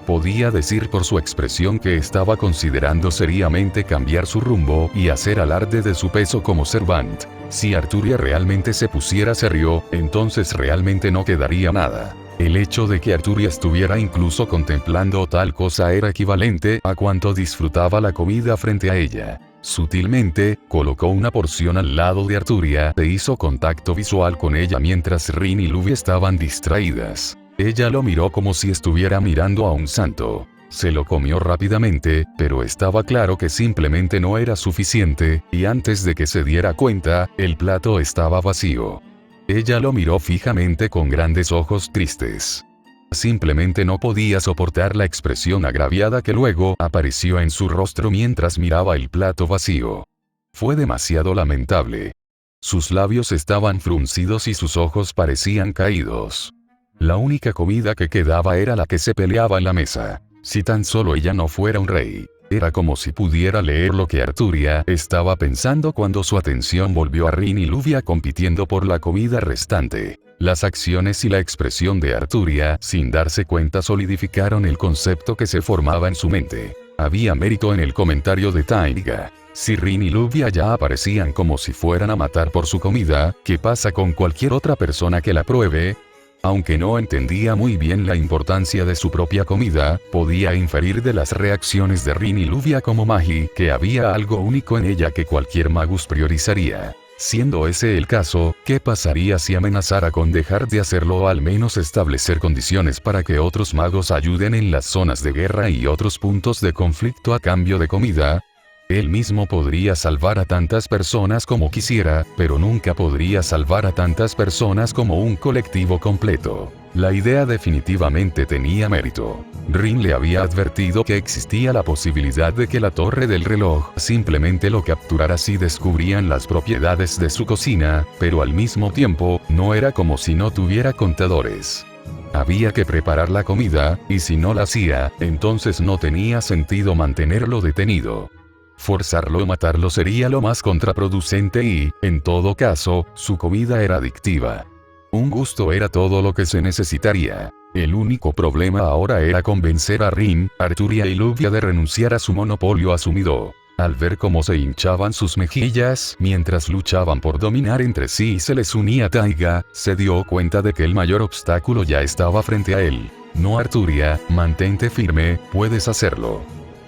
Podía decir por su expresión que estaba considerando seriamente cambiar su rumbo y hacer alarde de su peso como Servant. Si Arturia realmente se pusiera serio, entonces realmente no quedaría nada. El hecho de que Arturia estuviera incluso contemplando tal cosa era equivalente a cuánto disfrutaba la comida frente a ella. Sutilmente, colocó una porción al lado de Arturia e hizo contacto visual con ella mientras Rin y Luvia estaban distraídas. Ella lo miró como si estuviera mirando a un santo. Se lo comió rápidamente, pero estaba claro que simplemente no era suficiente, y antes de que se diera cuenta, el plato estaba vacío. Ella lo miró fijamente con grandes ojos tristes. Simplemente no podía soportar la expresión agraviada que luego apareció en su rostro mientras miraba el plato vacío. Fue demasiado lamentable. Sus labios estaban fruncidos y sus ojos parecían caídos. La única comida que quedaba era la que se peleaba en la mesa. Si tan solo ella no fuera un rey. Era como si pudiera leer lo que Arturia estaba pensando cuando su atención volvió a Rin y Luvia compitiendo por la comida restante. Las acciones y la expresión de Arturia, sin darse cuenta, solidificaron el concepto que se formaba en su mente. Había mérito en el comentario de Taiga. Si Rin y Luvia ya aparecían como si fueran a matar por su comida, ¿qué pasa con cualquier otra persona que la pruebe? Aunque no entendía muy bien la importancia de su propia comida, podía inferir de las reacciones de Rin y Luvia como Magi que había algo único en ella que cualquier magus priorizaría. Siendo ese el caso, ¿qué pasaría si amenazara con dejar de hacerlo o al menos establecer condiciones para que otros magos ayuden en las zonas de guerra y otros puntos de conflicto a cambio de comida? Él mismo podría salvar a tantas personas como quisiera, pero nunca podría salvar a tantas personas como un colectivo completo. La idea definitivamente tenía mérito. Rin le había advertido que existía la posibilidad de que la torre del reloj simplemente lo capturara si descubrían las propiedades de su cocina, pero al mismo tiempo, no era como si no tuviera contadores. Había que preparar la comida, y si no la hacía, entonces no tenía sentido mantenerlo detenido. Forzarlo o matarlo sería lo más contraproducente y, en todo caso, su comida era adictiva. Un gusto era todo lo que se necesitaría. El único problema ahora era convencer a Rin, Arturia y Luvia de renunciar a su monopolio asumido. Al ver cómo se hinchaban sus mejillas mientras luchaban por dominar entre sí y se les unía Taiga, se dio cuenta de que el mayor obstáculo ya estaba frente a él. No, Arturia, mantente firme, puedes hacerlo.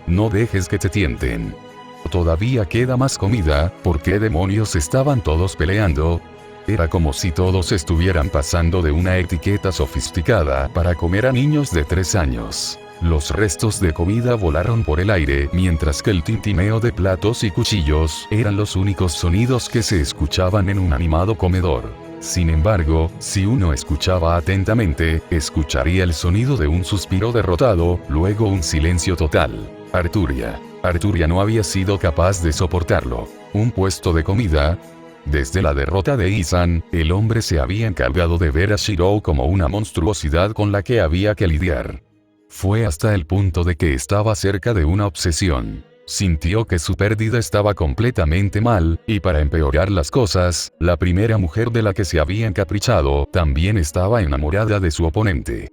No dejes que te tienten. Todavía queda más comida, ¿por qué demonios estaban todos peleando? Era como si todos estuvieran pasando de una etiqueta sofisticada para comer a niños de 3 años. Los restos de comida volaron por el aire mientras que el tintineo de platos y cuchillos eran los únicos sonidos que se escuchaban en un animado comedor. Sin embargo, si uno escuchaba atentamente, escucharía el sonido de un suspiro derrotado, luego un silencio total. Arturia no había sido capaz de soportarlo. Un puesto de comida. Desde la derrota de Isan, el hombre se había encargado de ver a Shirou como una monstruosidad con la que había que lidiar. Fue hasta el punto de que estaba cerca de una obsesión. Sintió que su pérdida estaba completamente mal, y para empeorar las cosas, la primera mujer de la que se había encaprichado, también estaba enamorada de su oponente.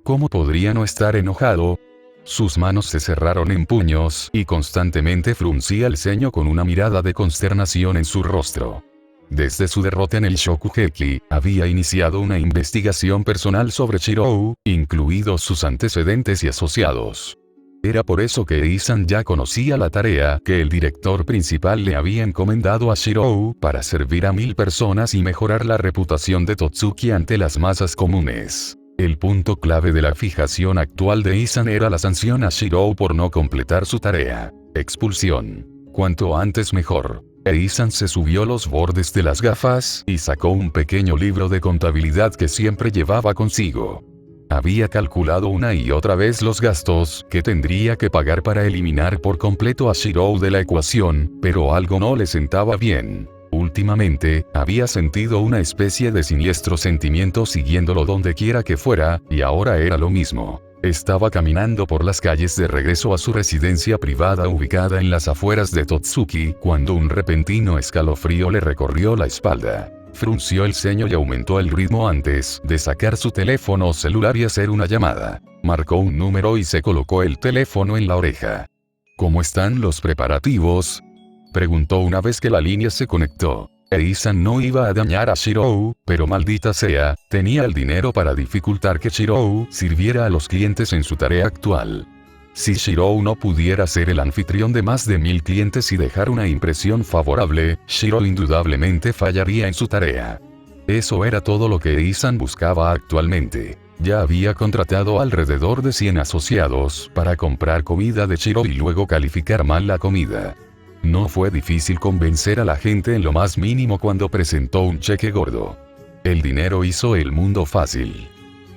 ¿Cómo podría no estar enojado? Sus manos se cerraron en puños, y constantemente fruncía el ceño con una mirada de consternación en su rostro. Desde su derrota en el Shokugeki, había iniciado una investigación personal sobre Shirou, incluidos sus antecedentes y asociados. Era por eso que Isan ya conocía la tarea que el director principal le había encomendado a Shirou para servir a 1000 personas y mejorar la reputación de Totsuki ante las masas comunes. El punto clave de la fijación actual de Isan era la sanción a Shirou por no completar su tarea. Expulsión. Cuanto antes mejor. Isan se subió los bordes de las gafas y sacó un pequeño libro de contabilidad que siempre llevaba consigo. Había calculado una y otra vez los gastos que tendría que pagar para eliminar por completo a Shirou de la ecuación, pero algo no le sentaba bien. Últimamente, había sentido una especie de siniestro sentimiento siguiéndolo donde quiera que fuera, y ahora era lo mismo. Estaba caminando por las calles de regreso a su residencia privada ubicada en las afueras de Totsuki, cuando un repentino escalofrío le recorrió la espalda. Frunció el ceño y aumentó el ritmo antes de sacar su teléfono celular y hacer una llamada. Marcó un número y se colocó el teléfono en la oreja. ¿Cómo están los preparativos?, preguntó una vez que la línea se conectó. Isan no iba a dañar a Shirou, pero maldita sea, tenía el dinero para dificultar que Shirou sirviera a los clientes en su tarea actual. Si Shirou no pudiera ser el anfitrión de más de 1000 clientes y dejar una impresión favorable, Shirou indudablemente fallaría en su tarea. Eso era todo lo que Isan buscaba actualmente. Ya había contratado alrededor de 100 asociados para comprar comida de Shirou y luego calificar mal la comida. No fue difícil convencer a la gente en lo más mínimo cuando presentó un cheque gordo. El dinero hizo el mundo fácil.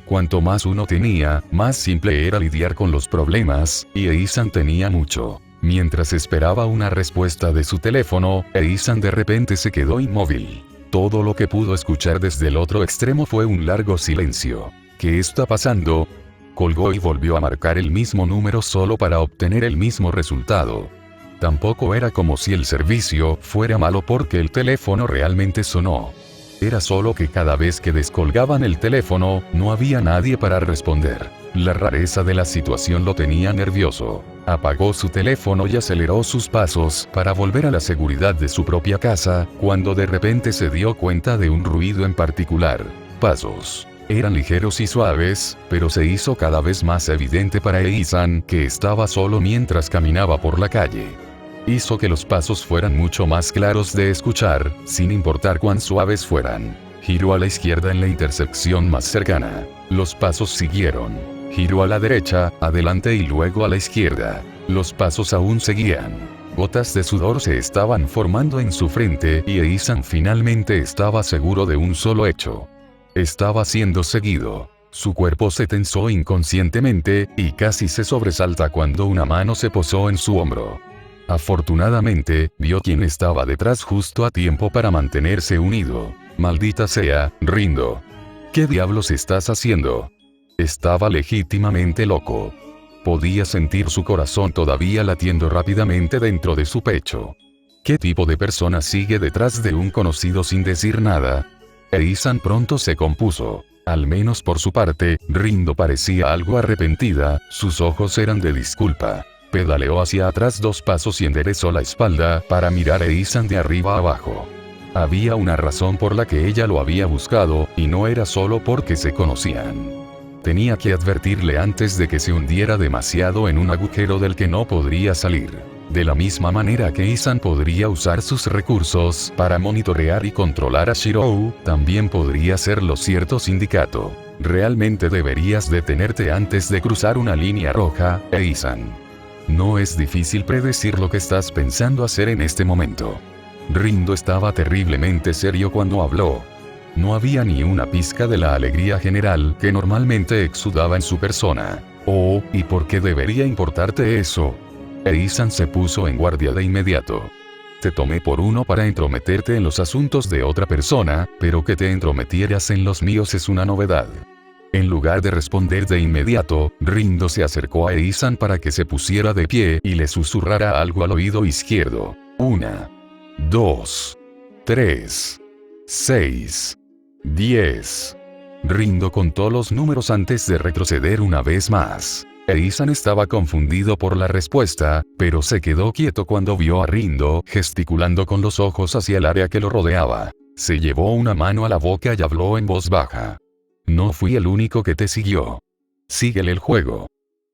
Cuanto más uno tenía, más simple era lidiar con los problemas, y Isan tenía mucho. Mientras esperaba una respuesta de su teléfono, Isan de repente se quedó inmóvil. Todo lo que pudo escuchar desde el otro extremo fue un largo silencio. ¿Qué está pasando? Colgó y volvió a marcar el mismo número solo para obtener el mismo resultado. Tampoco era como si el servicio fuera malo porque el teléfono realmente sonó. Era solo que cada vez que descolgaban el teléfono, no había nadie para responder. La rareza de la situación lo tenía nervioso. Apagó su teléfono y aceleró sus pasos para volver a la seguridad de su propia casa, cuando de repente se dio cuenta de un ruido en particular. Pasos. Eran ligeros y suaves, pero se hizo cada vez más evidente para Isan que estaba solo mientras caminaba por la calle. Hizo que los pasos fueran mucho más claros de escuchar, sin importar cuán suaves fueran. Giró a la izquierda en la intersección más cercana. Los pasos siguieron. Giró a la derecha, adelante y luego a la izquierda. Los pasos aún seguían. Gotas de sudor se estaban formando en su frente y Ethan finalmente estaba seguro de un solo hecho. Estaba siendo seguido. Su cuerpo se tensó inconscientemente, y casi se sobresalta cuando una mano se posó en su hombro. Afortunadamente, vio quién estaba detrás justo a tiempo para mantenerse unido. Maldita sea, Rindo. ¿Qué diablos estás haciendo? Estaba legítimamente loco. Podía sentir su corazón todavía latiendo rápidamente dentro de su pecho. ¿Qué tipo de persona sigue detrás de un conocido sin decir nada? Ethan pronto se compuso. Al menos por su parte, Rindo parecía algo arrepentida, sus ojos eran de disculpa. Pedaleó hacia atrás 2 pasos y enderezó la espalda para mirar a Ethan de arriba abajo. Había una razón por la que ella lo había buscado, y no era solo porque se conocían. Tenía que advertirle antes de que se hundiera demasiado en un agujero del que no podría salir. De la misma manera que Ethan podría usar sus recursos para monitorear y controlar a Shirou, también podría hacerlo cierto sindicato. Realmente deberías detenerte antes de cruzar una línea roja, Ethan. No es difícil predecir lo que estás pensando hacer en este momento. Rindo estaba terriblemente serio cuando habló. No había ni una pizca de la alegría general que normalmente exudaba en su persona. Oh, ¿y por qué debería importarte eso? Ethan se puso en guardia de inmediato. Te tomé por uno para entrometerte en los asuntos de otra persona, pero que te entrometieras en los míos es una novedad. En lugar de responder de inmediato, Rindo se acercó a Ethan para que se pusiera de pie y le susurrara algo al oído izquierdo. 1, 2, 3, 6, 10. Rindo contó los números antes de retroceder una vez más. Ethan estaba confundido por la respuesta, pero se quedó quieto cuando vio a Rindo gesticulando con los ojos hacia el área que lo rodeaba. Se llevó una mano a la boca y habló en voz baja. No fui el único que te siguió. Síguele el juego.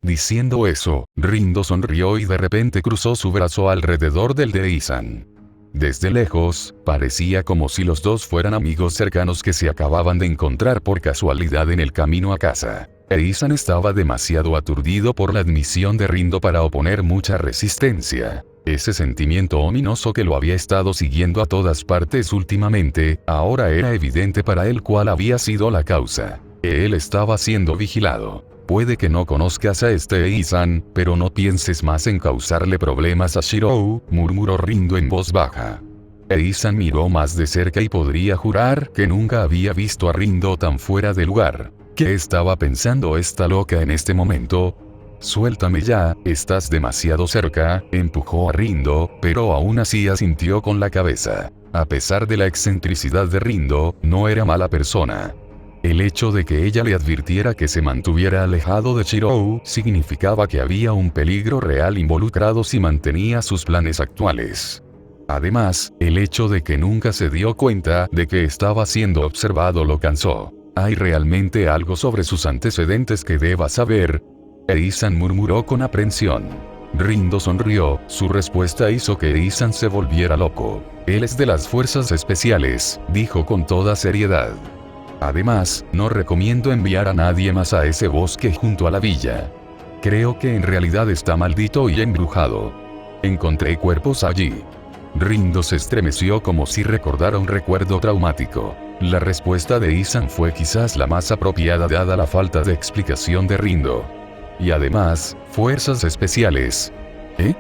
Diciendo eso, Rindo sonrió y de repente cruzó su brazo alrededor del de Ethan. Desde lejos, parecía como si los dos fueran amigos cercanos que se acababan de encontrar por casualidad en el camino a casa. Ethan estaba demasiado aturdido por la admisión de Rindo para oponer mucha resistencia. Ese sentimiento ominoso que lo había estado siguiendo a todas partes últimamente, ahora era evidente para él cuál había sido la causa. Él estaba siendo vigilado. Puede que no conozcas a este Ethan, pero no pienses más en causarle problemas a Shirou, murmuró Rindo en voz baja. Ethan miró más de cerca y podría jurar que nunca había visto a Rindo tan fuera de lugar. ¿Qué estaba pensando esta loca en este momento? Suéltame ya, estás demasiado cerca, empujó a Rindo, pero aún así asintió con la cabeza. A pesar de la excentricidad de Rindo, no era mala persona. El hecho de que ella le advirtiera que se mantuviera alejado de Shirou significaba que había un peligro real involucrado si mantenía sus planes actuales. Además, el hecho de que nunca se dio cuenta de que estaba siendo observado lo cansó. ¿Hay realmente algo sobre sus antecedentes que deba saber? Ethan murmuró con aprensión. Rindo sonrió, su respuesta hizo que Ethan se volviera loco. Él es de las fuerzas especiales, dijo con toda seriedad. Además, no recomiendo enviar a nadie más a ese bosque junto a la villa. Creo que en realidad está maldito y embrujado. Encontré cuerpos allí. Rindo se estremeció como si recordara un recuerdo traumático. La respuesta de Ethan fue quizás la más apropiada dada la falta de explicación de Rindo. Y además, fuerzas especiales. ¿Eh?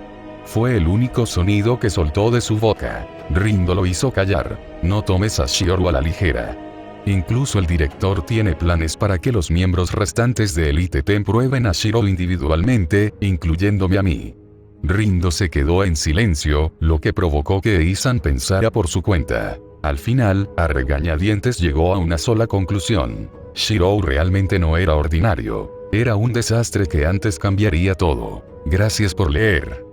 Fue el único sonido que soltó de su boca. Rindo lo hizo callar. No tomes a Shirou a la ligera. Incluso el director tiene planes para que los miembros restantes de Elite Ten prueben a Shirou individualmente, incluyéndome a mí. Rindo se quedó en silencio, lo que provocó que Ethan pensara por su cuenta. Al final, a regañadientes llegó a una sola conclusión. Shirou realmente no era ordinario. Era un desastre que antes cambiaría todo. Gracias por leer.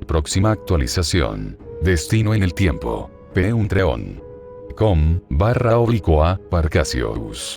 Próxima actualización. Destino en el tiempo. P. Untreon. com/Parcasius.